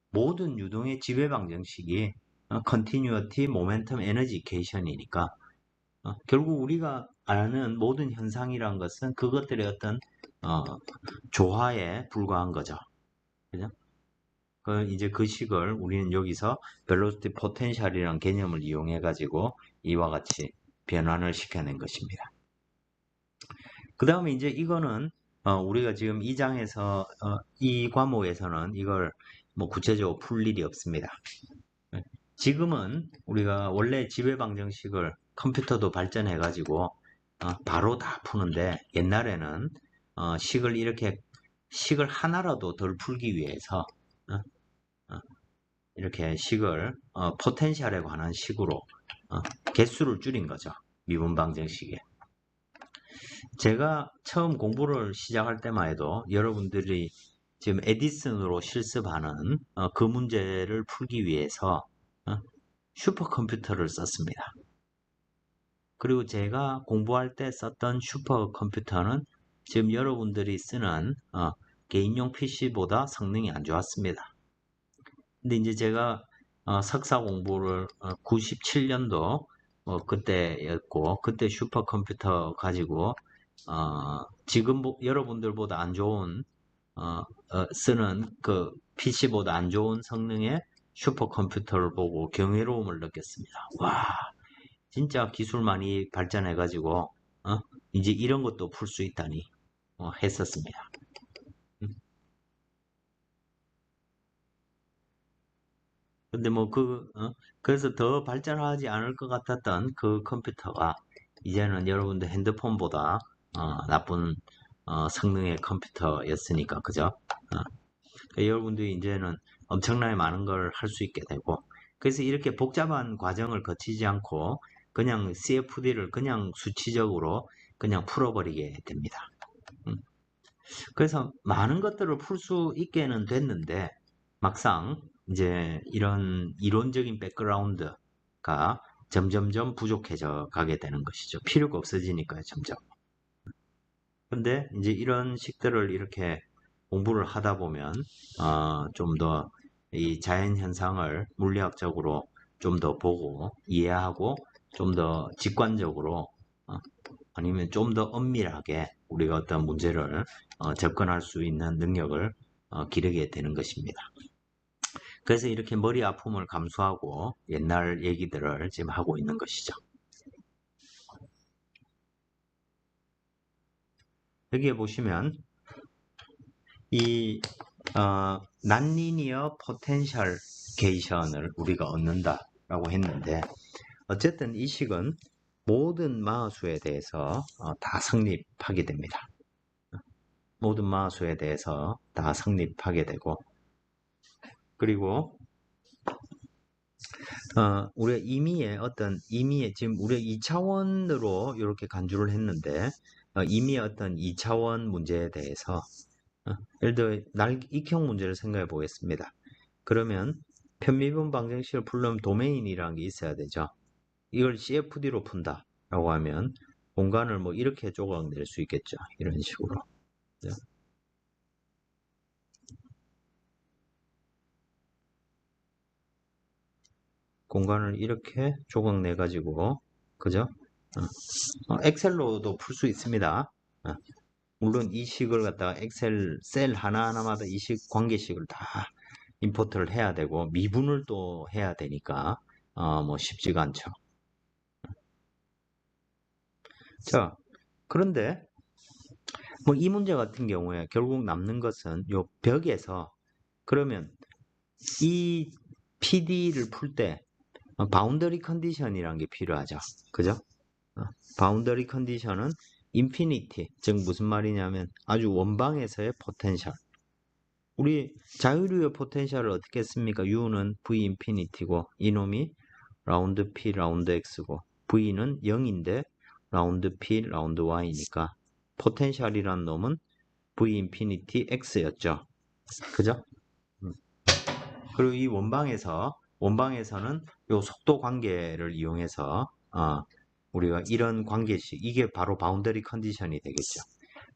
모든 유동의 지배방정식이 continuity, momentum, energy equation이니까 결국 우리가 아는 모든 현상이란 것은 그것들의 어떤 조화에 불과한 거죠. 그죠? 이제 그 식을 우리는 여기서 velocity potential이라는 개념을 이용해 가지고 이와 같이 변환을 시켜낸 것입니다. 그 다음에 이제 이거는 우리가 지금 이 장에서 이 과목에서는 이걸 뭐 구체적으로 풀 일이 없습니다. 지금은 우리가 원래 지배방정식을 컴퓨터도 발전해 가지고 바로 다 푸는데 옛날에는 식을 하나라도 덜 풀기 위해서 이렇게 식을 포텐셜에 관한 식으로 개수를 줄인 거죠. 미분 방정식에. 제가 처음 공부를 시작할 때만 해도 여러분들이 지금 에디슨으로 실습하는 그 문제를 풀기 위해서 슈퍼컴퓨터를 썼습니다. 그리고 제가 공부할 때 썼던 슈퍼컴퓨터는 지금 여러분들이 쓰는 개인용 PC보다 성능이 안 좋았습니다. 근데 이제 제가 석사 공부를 97년도 그때였고 그때 슈퍼컴퓨터 가지고 지금 여러분들보다 안 좋은 쓰는 그 PC보다 안 좋은 성능의 슈퍼컴퓨터를 보고 경이로움을 느꼈습니다. 와, 진짜 기술 많이 발전해가지고 이제 이런 것도 풀 수 있다니 했었습니다. 근데 뭐 그래서 더 발전하지 않을 것 같았던 그 컴퓨터가 이제는 여러분들 핸드폰보다 나쁜 성능의 컴퓨터였으니까 그죠? 여러분들이 이제는 엄청나게 많은 걸 할 수 있게 되고 그래서 이렇게 복잡한 과정을 거치지 않고 그냥 CFD를 그냥 수치적으로 그냥 풀어버리게 됩니다. 그래서 많은 것들을 풀 수 있게는 됐는데 막상 이제 이런 이론적인 백그라운드가 점점점 부족해져 가게 되는 것이죠. 필요가 없어지니까요, 점점. 근데 이제 이런 식들을 이렇게 공부를 하다 보면 좀 더 이 자연 현상을 물리학적으로 좀 더 보고 이해하고 좀 더 직관적으로 아니면 좀 더 엄밀하게 우리가 어떤 문제를 접근할 수 있는 능력을 기르게 되는 것입니다. 그래서 이렇게 머리 아픔을 감수하고 옛날 얘기들을 지금 하고 있는 것이죠. 여기에 보시면 이 난리니어 포텐셜 게이션을 우리가 얻는다라고 했는데 어쨌든 이 식은 모든 마수에 대해서 다 성립하게 됩니다. 모든 마수에 대해서 다 성립하게 되고 그리고 우리가 임의의 지금 우리가 2차원으로 이렇게 간주를 했는데 임의의 어떤 2차원 문제에 대해서 예를 들어 익형 문제를 생각해 보겠습니다. 그러면 편미분 방정식을 풀려면 도메인이라는 게 있어야 되죠. 이걸 CFD로 푼다라고 하면 공간을 뭐 이렇게 조각낼 수 있겠죠. 이런 식으로. 그죠? 공간을 이렇게 조각내 가지고 그죠? 엑셀로도 풀 수 있습니다. 물론 이 식을 갖다가 엑셀 셀 하나하나마다 이 식 관계식을 다 임포트를 해야 되고 미분을 또 해야 되니까 뭐 쉽지가 않죠. 자, 그런데 뭐 이 문제 같은 경우에 결국 남는 것은 요 벽에서 그러면 이 PD를 풀 때 바운더리 컨디션이라는 게 필요하죠. 그죠? 바운더리 컨디션은 인피니티, 즉 무슨 말이냐면 아주 원방에서의 포텐셜. 우리 자유류의 포텐셜을 어떻게 씁니까? U는 V 인피니티고 이놈이 라운드 P 라운드 X고 V는 0인데 라운드 P 라운드 Y니까 포텐셜이란 놈은 V 인피니티 X였죠. 그죠? 그리고 이 원방에서는 요 속도 관계를 이용해서 우리가 이런 관계식 이게 바로 바운더리 컨디션이 되겠죠.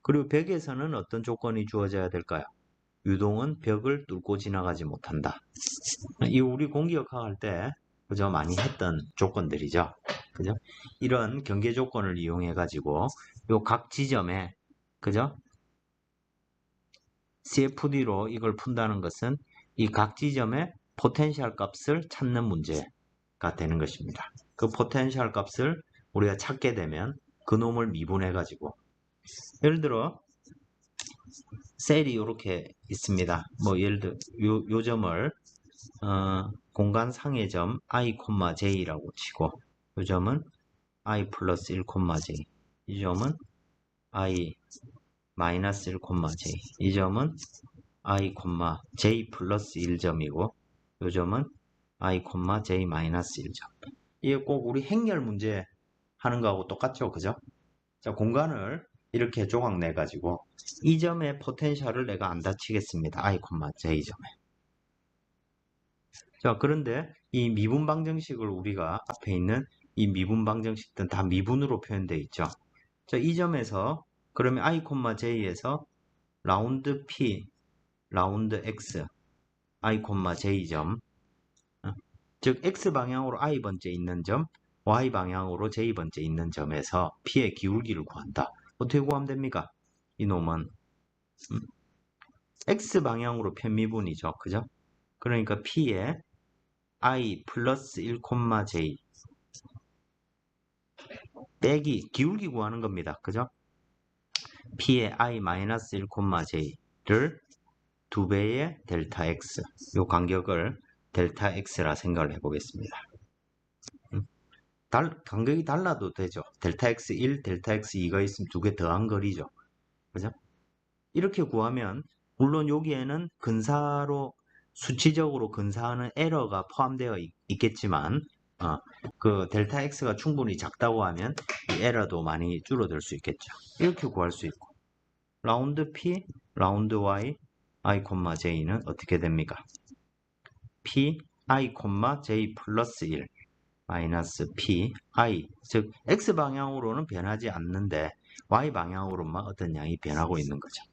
그리고 벽에서는 어떤 조건이 주어져야 될까요? 유동은 벽을 뚫고 지나가지 못한다. 이 우리 공기역학 할 때 그죠? 많이 했던 조건들이죠. 그죠? 이런 경계 조건을 이용해 가지고 요 각 지점에 그죠? CFD로 이걸 푼다는 것은 이 각 지점의 포텐셜 값을 찾는 문제가 되는 것입니다. 그 포텐셜 값을 우리가 찾게 되면 그 놈을 미분해 가지고 예를 들어 셀이 이렇게 있습니다. 뭐 예를 들어 요 점을 공간 상의 점 i, j라고 치고 요 점은 i 플러스 1, j 이 점은 i 마이너스 1, j 이 점은 i, j 플러스 1점이고 요 점은 i, j 마이너스 1점. 이게 꼭 우리 행렬 문제 하는 거하고 똑같죠, 그죠? 자, 공간을 이렇게 조각 내 가지고 이 점의 포텐셜을 내가 안 다치겠습니다. i, j점에. 자, 그런데 이 미분 방정식을 우리가 앞에 있는 이 미분 방정식들은 다 미분으로 표현되어 있죠. 자, 이 점에서 그러면 i, j에서 라운드 p, 라운드 x, i, j점 즉 x방향으로 i번째 있는 점, y방향으로 j번째 있는 점에서 p의 기울기를 구한다. 어떻게 구하면 됩니까? 이놈은 x방향으로 편미분이죠. 그죠? 그러니까 p의 i 플러스 1, j 빼기 기울기 구하는 겁니다. 그죠? p의 i 마이너스 1, j를 2배의 델타 x 요 간격을 델타 x라 생각을 해보겠습니다. 간격이 달라도 되죠. 델타 x1, 델타 x2가 있으면 두 개 더한 거리죠. 그죠? 이렇게 구하면 물론 여기에는 근사로 수치적으로 근사하는 에러가 포함되어 있겠지만 그 델타 x가 충분히 작다고 하면 이 에러도 많이 줄어들 수 있겠죠. 이렇게 구할 수 있고 라운드 p, 라운드 y, i, j는 어떻게 됩니까? p, i, j 플러스 1 마이너스 p, i 즉 x방향으로는 변하지 않는데 y방향으로만 어떤 양이 변하고 있는 거죠.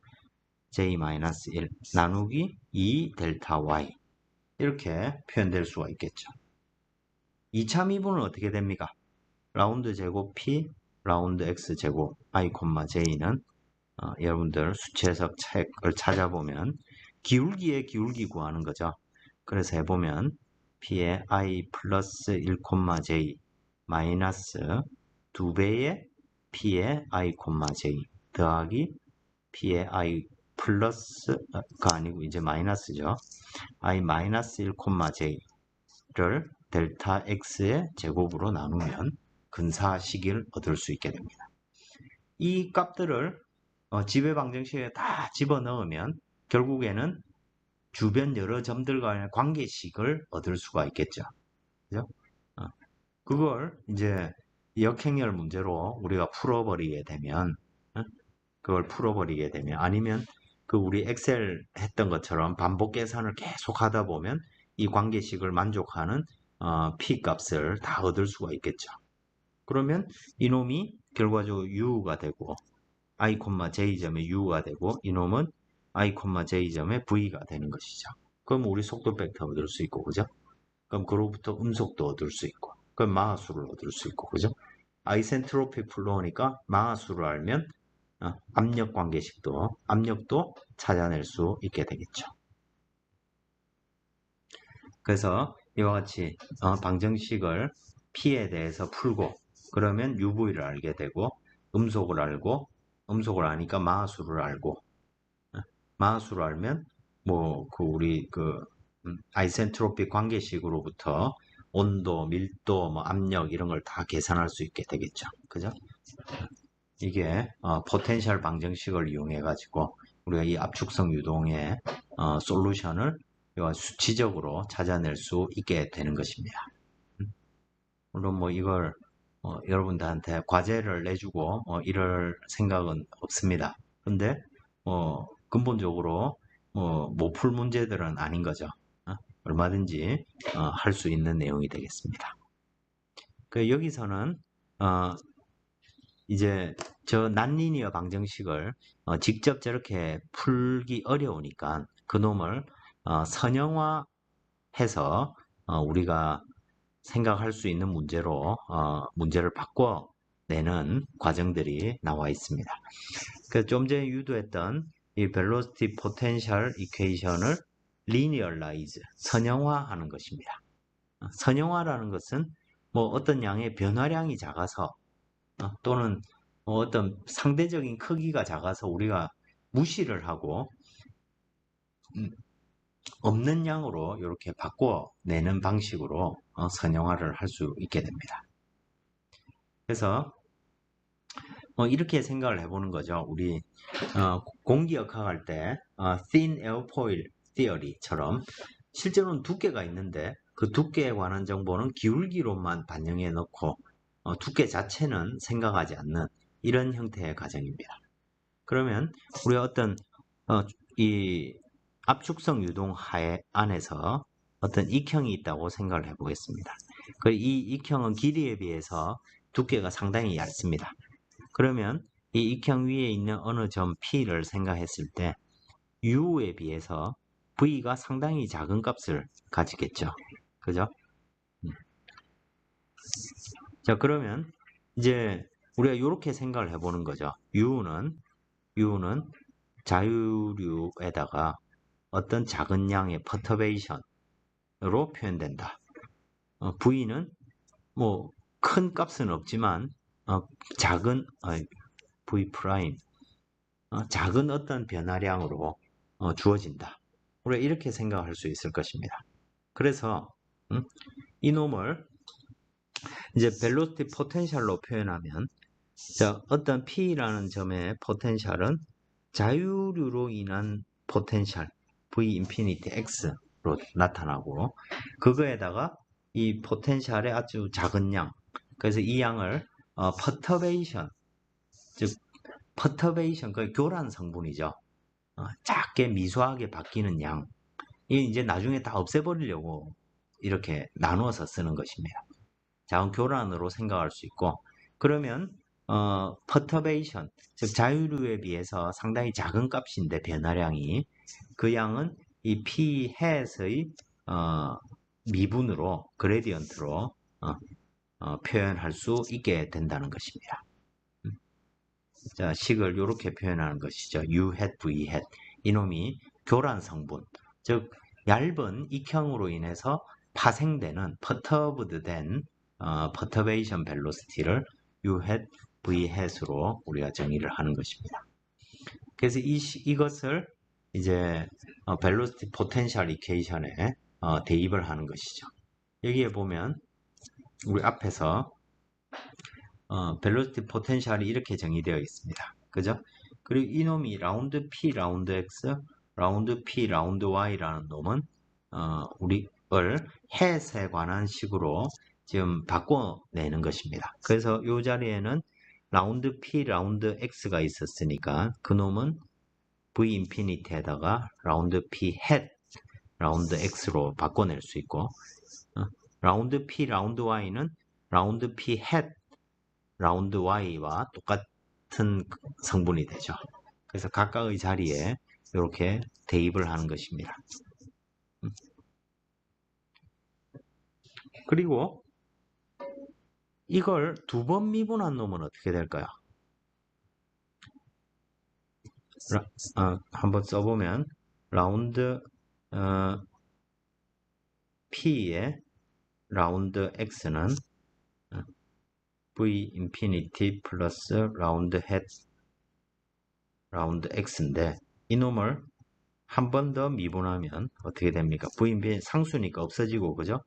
j-1 나누기 2 델타 y 이렇게 표현될 수가 있겠죠. 2차 미분은 어떻게 됩니까? 라운드 제곱 p, 라운드 x 제곱 i, j는 여러분들 수치해석 책을 찾아보면 기울기의 기울기 구하는 거죠. 그래서 해보면 p의 i 플러스 1, j 마이너스 2배의 p의 i, j 더하기 p의 i 플러스가 아니고 이제 마이너스죠. i 마이너스 1, j를 델타 x의 제곱으로 나누면 근사식을 얻을 수 있게 됩니다. 이 값들을 지배 방정식에 다 집어넣으면 결국에는 주변 여러 점들과의 관계식을 얻을 수가 있겠죠. 그죠? 그걸 이제 역행렬 문제로 우리가 풀어버리게 되면 아니면 그 우리 엑셀 했던 것처럼 반복 계산을 계속 하다 보면 이 관계식을 만족하는 p 값을 다 얻을 수가 있겠죠. 그러면 이놈이 결과적으로 u가 되고 i, j점의 u가 되고 이놈은 i, j점의 v가 되는 것이죠. 그럼 우리 속도 벡터 얻을 수 있고, 그죠? 그럼 그로부터 음속도 얻을 수 있고, 그럼 마하수를 얻을 수 있고, 그죠? 아이센트로픽 플로우니까 마하수를 알면 압력 관계식도, 압력도 찾아낼 수 있게 되겠죠. 그래서 이와 같이 방정식을 P에 대해서 풀고 그러면 UV를 알게 되고 음속을 알고 음속을 아니까 마하수를 알고 마하수를 알면 뭐 그 우리 그 아이센트로픽 관계식으로부터 온도, 밀도, 뭐 압력 이런 걸 다 계산할 수 있게 되겠죠. 그죠? 이게 포텐셜 방정식을 이용해 가지고 우리가 이 압축성 유동의 솔루션을 수치적으로 찾아낼 수 있게 되는 것입니다. 물론 뭐 이걸 여러분들한테 과제를 내주고 이럴 생각은 없습니다. 근데 근본적으로 못 풀 문제들은 아닌 거죠. 얼마든지 할 수 있는 내용이 되겠습니다. 그 여기서는 이제 저 난리니어 방정식을 직접 저렇게 풀기 어려우니까 그놈을 선형화해서 우리가 생각할 수 있는 문제로 문제를 바꿔내는 과정들이 나와 있습니다. 그 좀 전에 유도했던 이 velocity potential equation을 linearize, 선형화하는 것입니다. 선형화라는 것은 뭐 어떤 양의 변화량이 작아서 또는 어떤 상대적인 크기가 작아서 우리가 무시를 하고 없는 양으로 이렇게 바꿔내는 방식으로 선형화를 할 수 있게 됩니다. 그래서 이렇게 생각을 해보는 거죠. 우리 공기역학 할 때 thin airfoil theory처럼 실제로는 두께가 있는데 그 두께에 관한 정보는 기울기로만 반영해 놓고 두께 자체는 생각하지 않는 이런 형태의 과정입니다. 그러면 우리가 어떤 이 압축성 유동 하에 안에서 어떤 익형이 있다고 생각을 해보겠습니다. 이 익형은 길이에 비해서 두께가 상당히 얇습니다. 그러면 이 익형 위에 있는 어느 점 P를 생각했을 때 U에 비해서 V가 상당히 작은 값을 가지겠죠. 그죠? 자, 그러면 이제 우리가 이렇게 생각을 해보는 거죠. U는 자유류에다가 어떤 작은 양의 퍼터베이션으로 표현된다. V는 뭐 큰 값은 없지만 작은 V 프라임 작은 어떤 변화량으로 주어진다. 우리가 이렇게 생각할 수 있을 것입니다. 그래서 이놈을 이제 벨로시티 포텐셜로 표현하면 자, 어떤 P라는 점의 포텐셜은 자유류로 인한 포텐셜 V 인피니티 X로 나타나고 그거에다가 이 포텐셜의 아주 작은 양 그래서 이 양을 퍼터베이션 즉 퍼터베이션 그 교란 성분이죠. 작게 미소하게 바뀌는 양 이 이제 나중에 다 없애버리려고 이렇게 나누어서 쓰는 것입니다. 작은 교란으로 생각할 수 있고 그러면 퍼터베이션 즉 자유류에 비해서 상당히 작은 값인데 변화량이 그 양은 이 p 햇의 미분으로 그레디언트로 표현할 수 있게 된다는 것입니다. 자, 식을 이렇게 표현하는 것이죠. U hat, V hat. 이놈이 교란 성분, 즉 얇은 익형으로 인해서 파생되는 퍼터브드 된 퍼터베이션 벨로시티를 U hat, V hat으로 우리가 정의를 하는 것입니다. 그래서 이것을 이제 벨로시티 포텐셜 이퀘이션에 대입을 하는 것이죠. 여기에 보면 우리 앞에서 벨로시티 포텐셜이 이렇게 정의되어 있습니다. 그죠? 그리고 이놈이 라운드 P, 라운드 X, 라운드 P, 라운드 Y라는 놈은 우리를 햇에 관한 식으로 지금 바꿔내는 것입니다. 그래서 이 자리에는 라운드 P, 라운드 X가 있었으니까 그 놈은 v 인피니티에다가 라운드 p 햇 라운드 x로 바꿔낼 수 있고 라운드 p 라운드 y는 라운드 p 햇 라운드 y와 똑같은 성분이 되죠. 그래서 각각의 자리에 이렇게 대입을 하는 것입니다. 그리고 이걸 두 번 미분한 놈은 어떻게 될까요? 한번 써보면 라운드 P의 라운드 X는 V 인피니티 플러스 라운드 햇 라운드 X인데 이 놈을 한 번 더 미분하면 어떻게 됩니까? V 인피니티 상수니까 없어지고 그죠?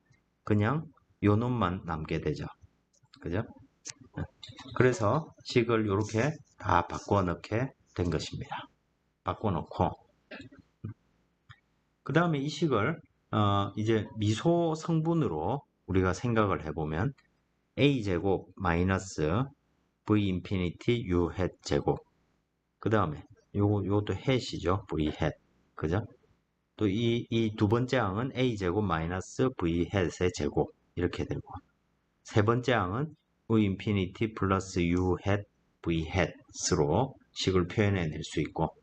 그냥 요 놈만 남게 되죠. 그죠? 그래서 식을 이렇게 다 바꿔 넣게 된 것입니다. 바꿔 놓고 그 다음에 이 식을 이제 미소 성분으로 우리가 생각을 해보면 a제곱 마이너스 v 인피니티 u 햇 제곱 그 다음에 요것도 햇이죠. v 햇 그죠? 또 이 두 번째 항은 a제곱 마이너스 v 햇의 제곱 이렇게 되고 세 번째 항은 v 인피니티 플러스 u 햇 v 햇으로 식을 표현해낼 수 있고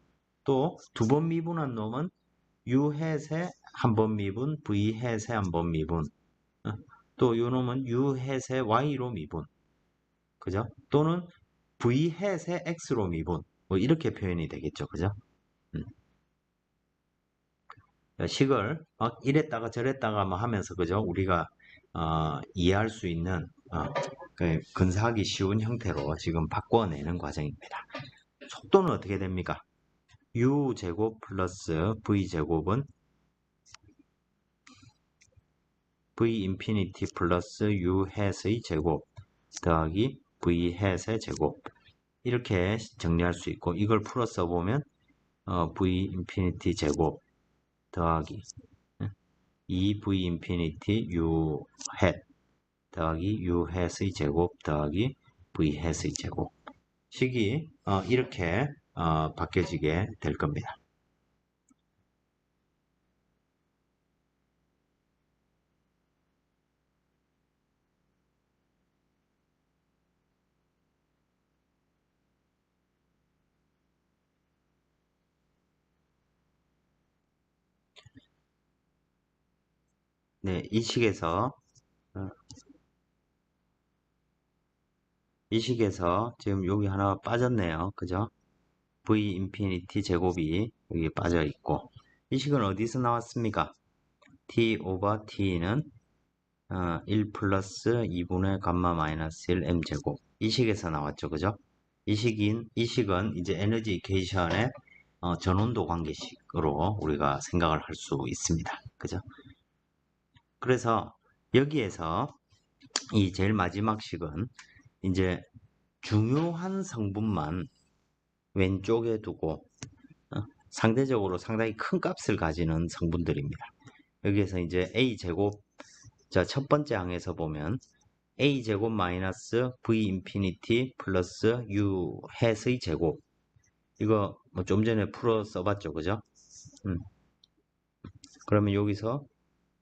또 두 번 미분한 놈은 u 햇의 한 번 미분, v 햇의 한 번 미분 또 요 놈은 u 햇의 y로 미분 그죠? 또는 v 햇의 x로 미분 뭐 이렇게 표현이 되겠죠 그죠? 식을 막 이랬다가 저랬다가 뭐 하면서 그죠? 우리가 이해할 수 있는 근사하기 쉬운 형태로 지금 바꿔내는 과정입니다. 속도는 어떻게 됩니까? u제곱 플러스 v제곱은 v 인피니티 플러스 u 햇의 제곱 더하기 v 햇의 제곱 이렇게 정리할 수 있고 이걸 풀어 써보면 v 인피니티 제곱 더하기 2v 인피니티 u 햇 더하기 u 햇의 제곱 더하기 v 햇의 제곱 식이 이렇게 바뀌어지게 될 겁니다. 네, 이 식에서 지금 여기 하나 빠졌네요. 그죠? v 인피니티 제곱이 여기 빠져 있고 이 식은 어디서 나왔습니까? t 오버 t는 1 플러스 2분의 감마 마이너스 1 m 제곱 이 식에서 나왔죠. 그죠? 이 식은 이제 에너지 이퀘이션의 전원도 관계식으로 우리가 생각을 할 수 있습니다. 그죠? 그래서 여기에서 이 제일 마지막 식은 이제 중요한 성분만 왼쪽에 두고 상대적으로 상당히 큰 값을 가지는 성분들입니다. 여기에서 이제 a제곱 자, 첫 번째 항에서 보면 a제곱 마이너스 v 인피니티 플러스 u 햇의 제곱 이거 뭐 좀 전에 풀어 써봤죠. 그죠? 그러면 여기서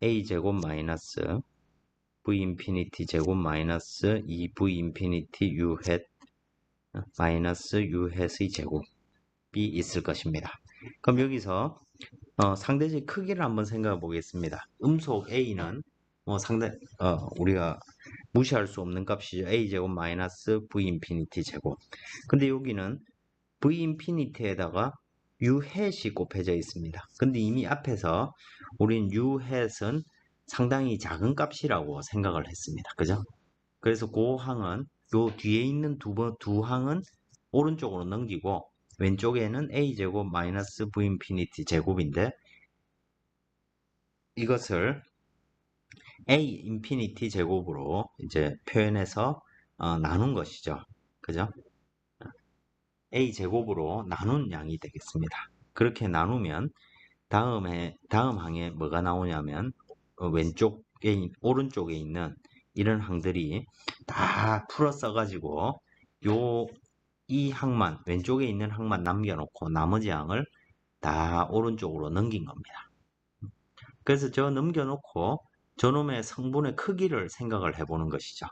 a제곱 마이너스 v 인피니티 제곱 마이너스 2v 인피니티 u 햇 마이너스 u 햇의 제곱이 있을 것입니다. 그럼 여기서 상대적 크기를 한번 생각해 보겠습니다. 음속 a는 우리가 무시할 수 없는 값이죠. a제곱 마이너스 v 인피니티 제곱. 근데 여기는 v 인피니티에다가 u 햇이 곱해져 있습니다. 근데 이미 앞에서 우린 u 햇은 상당히 작은 값이라고 생각을 했습니다. 그죠? 그래서 그 항은 요 뒤에 있는 두 항은 오른쪽으로 넘기고 왼쪽에는 a제곱 마이너스 v 인피니티 제곱인데 이것을 a 인피니티 제곱으로 이제 표현해서 나눈 것이죠. 그죠? a 제곱으로 나눈 양이 되겠습니다. 그렇게 나누면 다음 항에 뭐가 나오냐면 오른쪽에 있는 이런 항들이 다 풀어 써가지고 이 항만 왼쪽에 있는 항만 남겨놓고 나머지 항을 다 오른쪽으로 넘긴 겁니다. 그래서 저 넘겨놓고 저놈의 성분의 크기를 생각을 해보는 것이죠.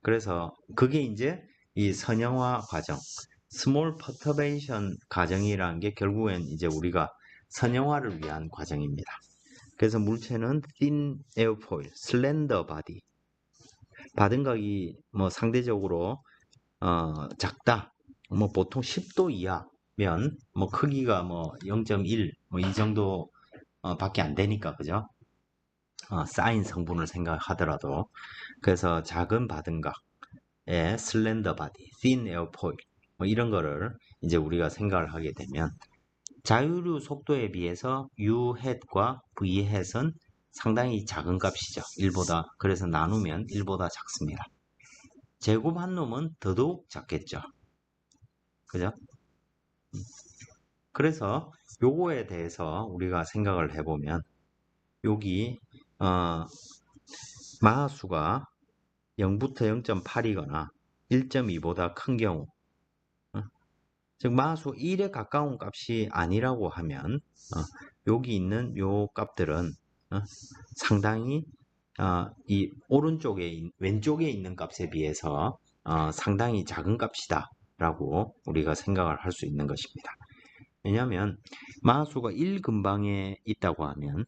그래서 그게 이제 이 선형화 과정, 스몰 퍼터베이션 과정이라는 게 결국엔 이제 우리가 선형화를 위한 과정입니다. 그래서 물체는 thin airfoil, slender body, 바등각이 뭐 상대적으로 작다. 뭐 보통 10도 이하면 뭐 크기가 뭐 0.1 뭐 이 정도 밖에 안 되니까 그죠? 쌓인 성분을 생각하더라도 그래서 작은 바등각의 슬렌더 바디, thin airfoil 뭐 이런 거를 이제 우리가 생각을 하게 되면 자유류 속도에 비해서 U-head과 V-head은 상당히 작은 값이죠. 1보다. 그래서 나누면 1보다 작습니다. 제곱한 놈은 더더욱 작겠죠. 그죠? 그래서 요거에 대해서 우리가 생각을 해보면 여기 마하수가 0부터 0.8이거나 1.2보다 큰 경우 즉 마하수 1에 가까운 값이 아니라고 하면 여기 있는 요 값들은 상당히 이 오른쪽에 왼쪽에 있는 값에 비해서 상당히 작은 값이다 라고 우리가 생각을 할 수 있는 것입니다. 왜냐하면 마하수가 1 근방에 있다고 하면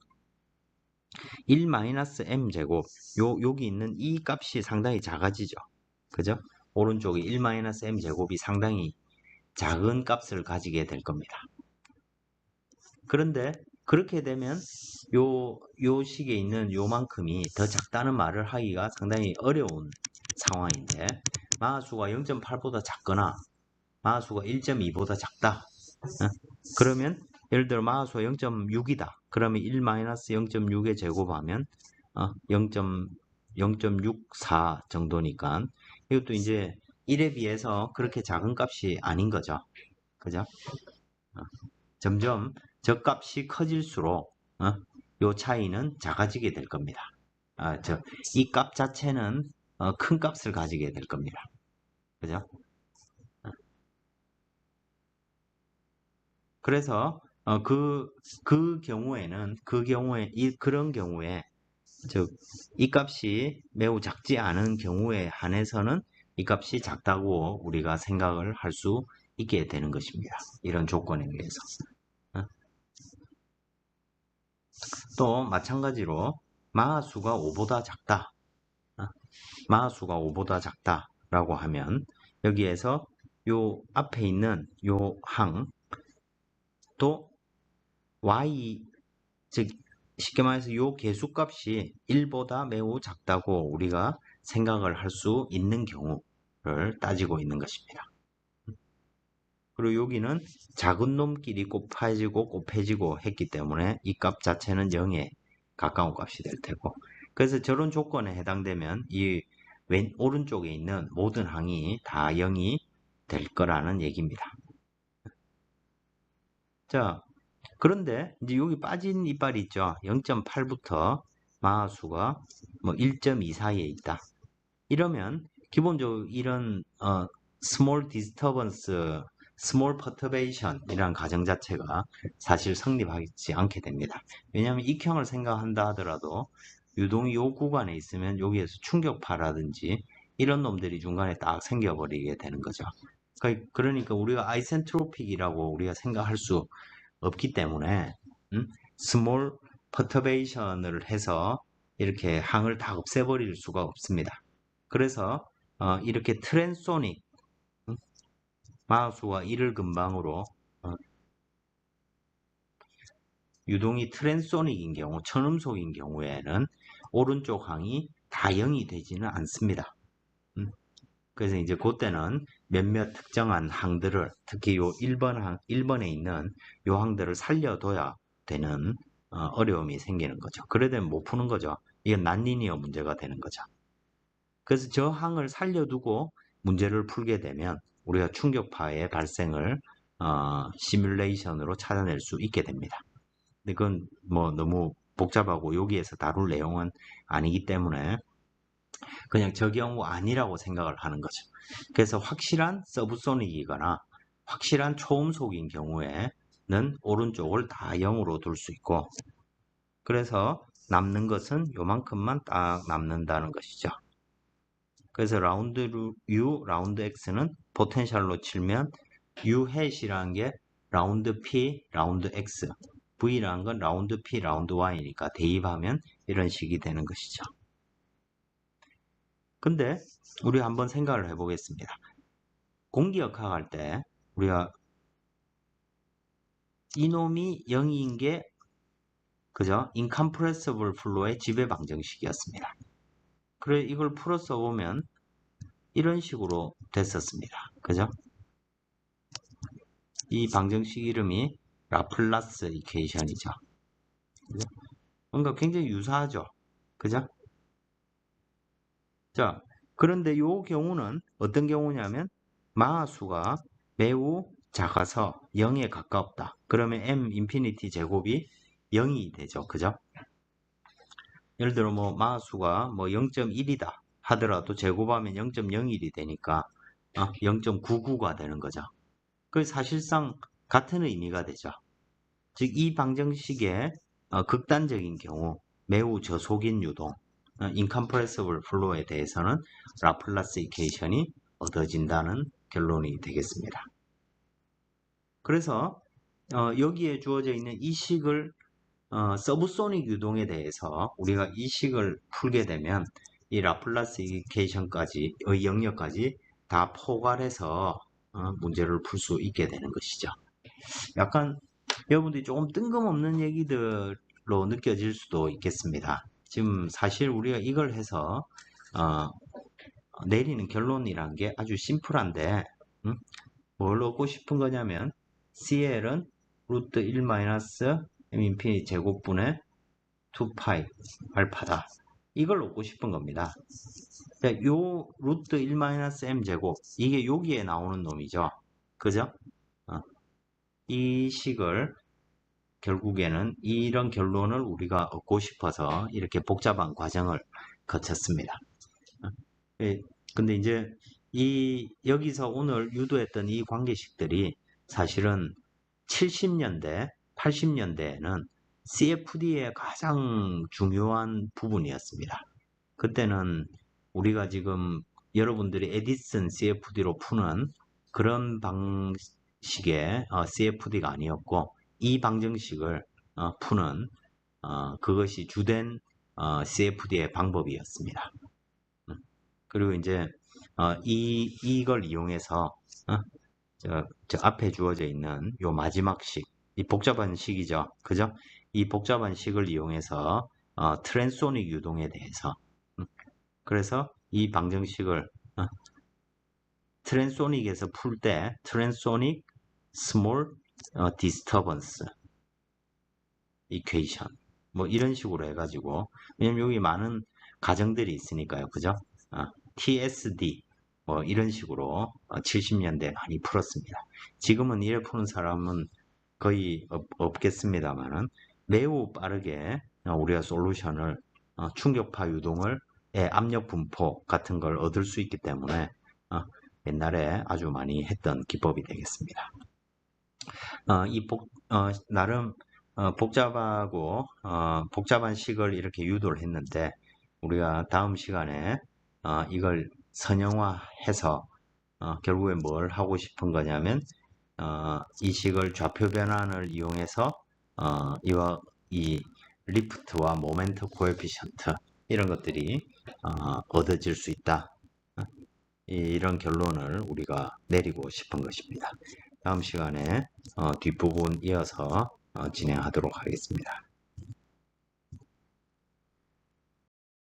1-m제곱 여기 있는 이 값이 상당히 작아지죠. 그죠? 오른쪽에 1-m제곱이 상당히 작은 값을 가지게 될 겁니다. 그런데 그렇게 되면 요 식에 있는 요만큼이 더 작다는 말을 하기가 상당히 어려운 상황인데 마하수가 0.8보다 작거나 마하수가 1.2보다 작다. 그러면 예를 들어 마하수가 0.6이다. 그러면 1-0.6에 제곱하면 0.64 정도니까 이것도 이제 1에 비해서 그렇게 작은 값이 아닌 거죠. 그죠? 점점 저 값이 커질수록 요 차이는 작아지게 될 겁니다. 이 값 자체는 큰 값을 가지게 될 겁니다. 그죠? 그래서 그 경우에는 그런 경우에 즉 이 값이 매우 작지 않은 경우에 한해서는 이 값이 작다고 우리가 생각을 할 수 있게 되는 것입니다. 이런 조건에 의해서. 또 마찬가지로 마하수가 5보다 작다. 마하수가 5보다 작다라고 하면 여기에서 요 앞에 있는 요 항 또 y 즉 쉽게 말해서 요 계수값이 1보다 매우 작다고 우리가 생각을 할 수 있는 경우를 따지고 있는 것입니다. 그리고 여기는 작은 놈끼리 곱해지고 했기 때문에 이 값 자체는 0에 가까운 값이 될 테고 그래서 저런 조건에 해당되면 이 오른쪽에 있는 모든 항이 다 0이 될 거라는 얘기입니다. 자, 그런데 이제 여기 빠진 이빨이 있죠. 0.8부터 마하수가 뭐 1.2 사이에 있다. 이러면 기본적으로 이런 small disturbance, small perturbation 이라는 가정 자체가 사실 성립하지 않게 됩니다. 왜냐하면 익형을 생각한다 하더라도 유동이 요 구간에 있으면 여기에서 충격파라든지 이런 놈들이 중간에 딱 생겨버리게 되는 거죠. 그러니까 우리가 아이센트로픽이라고 우리가 생각할 수 없기 때문에 small perturbation을 해서 이렇게 항을 다 없애버릴 수가 없습니다. 그래서 이렇게 트랜소닉 마하수가 1을 근방으로 유동이 트랜소닉인 경우, 천음속인 경우에는 오른쪽 항이 다 0이 되지는 않습니다. 그래서 이제 그때는 몇몇 특정한 항들을 특히 요 1번에 있는 요 항들을 살려둬야 되는 어려움이 생기는 거죠. 그래 되면 못 푸는 거죠. 이건 난리니어 문제가 되는 거죠. 그래서 저 항을 살려두고 문제를 풀게 되면 우리가 충격파의 발생을 시뮬레이션으로 찾아낼 수 있게 됩니다. 근데 그건 뭐 너무 복잡하고 여기에서 다룰 내용은 아니기 때문에 그냥 저 경우 아니라고 생각을 하는 거죠. 그래서 확실한 서브소닉이거나 확실한 초음속인 경우에 오른쪽을 다 0으로 둘 수 있고, 그래서 남는 것은 요만큼만 딱 남는다는 것이죠. 그래서 라운드 U, 라운드 X는 포텐셜로 치면 U 해시라는 게 라운드 P, 라운드 X, V라는 건 라운드 P, 라운드 Y니까 대입하면 이런 식이 되는 것이죠. 근데 우리 한번 생각을 해보겠습니다. 공기역학 할 때 우리가 이놈이 0인 게 그죠? incompressible flow의 지배 방정식이었습니다. 그래 이걸 풀어 써보면 이런 식으로 됐었습니다. 그죠? 이 방정식 이름이 라플라스 이퀘이션이죠. 그죠? 뭔가 굉장히 유사하죠. 그죠? 자, 그런데 이 경우는 어떤 경우냐면 마하수가 매우 작아서 0에 가깝다. 그러면 m 인피니티 제곱이 0이 되죠. 그죠? 예를 들어 뭐 마하수가 뭐 0.1이다 하더라도 제곱하면 0.01이 되니까 0.99가 되는 거죠. 그 사실상 같은 의미가 되죠. 즉 이 방정식의 극단적인 경우 매우 저속인 유동 incompressible flow에 대해서는 라플라스 이퀘이션이 얻어진다는 결론이 되겠습니다. 그래서 여기에 주어져 있는 이 식을 서브소닉 유동에 대해서 우리가 이 식을 풀게 되면 이 라플라스 이퀘이션까지 영역까지 다 포괄해서 문제를 풀 수 있게 되는 것이죠. 약간 여러분들이 조금 뜬금없는 얘기들로 느껴질 수도 있겠습니다. 지금 사실 우리가 이걸 해서 내리는 결론이란 게 아주 심플한데 뭘 얻고 싶은 거냐면 CL은 루트 1 마이너스 M 인피니티 제곱분의 2파이 알파다. 이걸 얻고 싶은 겁니다. 요 루트 1 마이너스 M 제곱 이게 여기에 나오는 놈이죠. 그죠? 이 식을 결국에는 이런 결론을 우리가 얻고 싶어서 이렇게 복잡한 과정을 거쳤습니다. 근데 이제 여기서 오늘 유도했던 이 관계식들이 사실은 70년대, 80년대에는 CFD의 가장 중요한 부분이었습니다. 그때는 우리가 지금 여러분들이 에디슨 CFD로 푸는 그런 방식의 CFD가 아니었고 이 방정식을 푸는 그것이 주된 CFD의 방법이었습니다. 그리고 이제 이걸 이용해서 저 앞에 주어져 있는 요 마지막 식, 이 복잡한 식이죠, 그죠? 이 복잡한 식을 이용해서 트랜소닉 유동에 대해서 그래서 이 방정식을 트랜소닉에서 풀 때 트랜소닉 스몰 디스터번스 이퀘이션 뭐 이런 식으로 해가지고 왜냐면 여기 많은 가정들이 있으니까요, 그죠? TSD 뭐 이런 식으로 70년대 많이 풀었습니다. 지금은 이래 푸는 사람은 거의 없겠습니다만은 매우 빠르게 우리가 솔루션을 충격파 유동을 압력 분포 같은 걸 얻을 수 있기 때문에 옛날에 아주 많이 했던 기법이 되겠습니다. 나름 복잡하고 복잡한 식을 이렇게 유도를 했는데 우리가 다음 시간에 이걸 선형화해서 결국에 뭘 하고 싶은 거냐면 이 식을 좌표 변환을 이용해서 이 리프트와 모멘트 코에피션트 이런 것들이 얻어질 수 있다. 이런 결론을 우리가 내리고 싶은 것입니다. 다음 시간에 뒷부분 이어서 진행하도록 하겠습니다.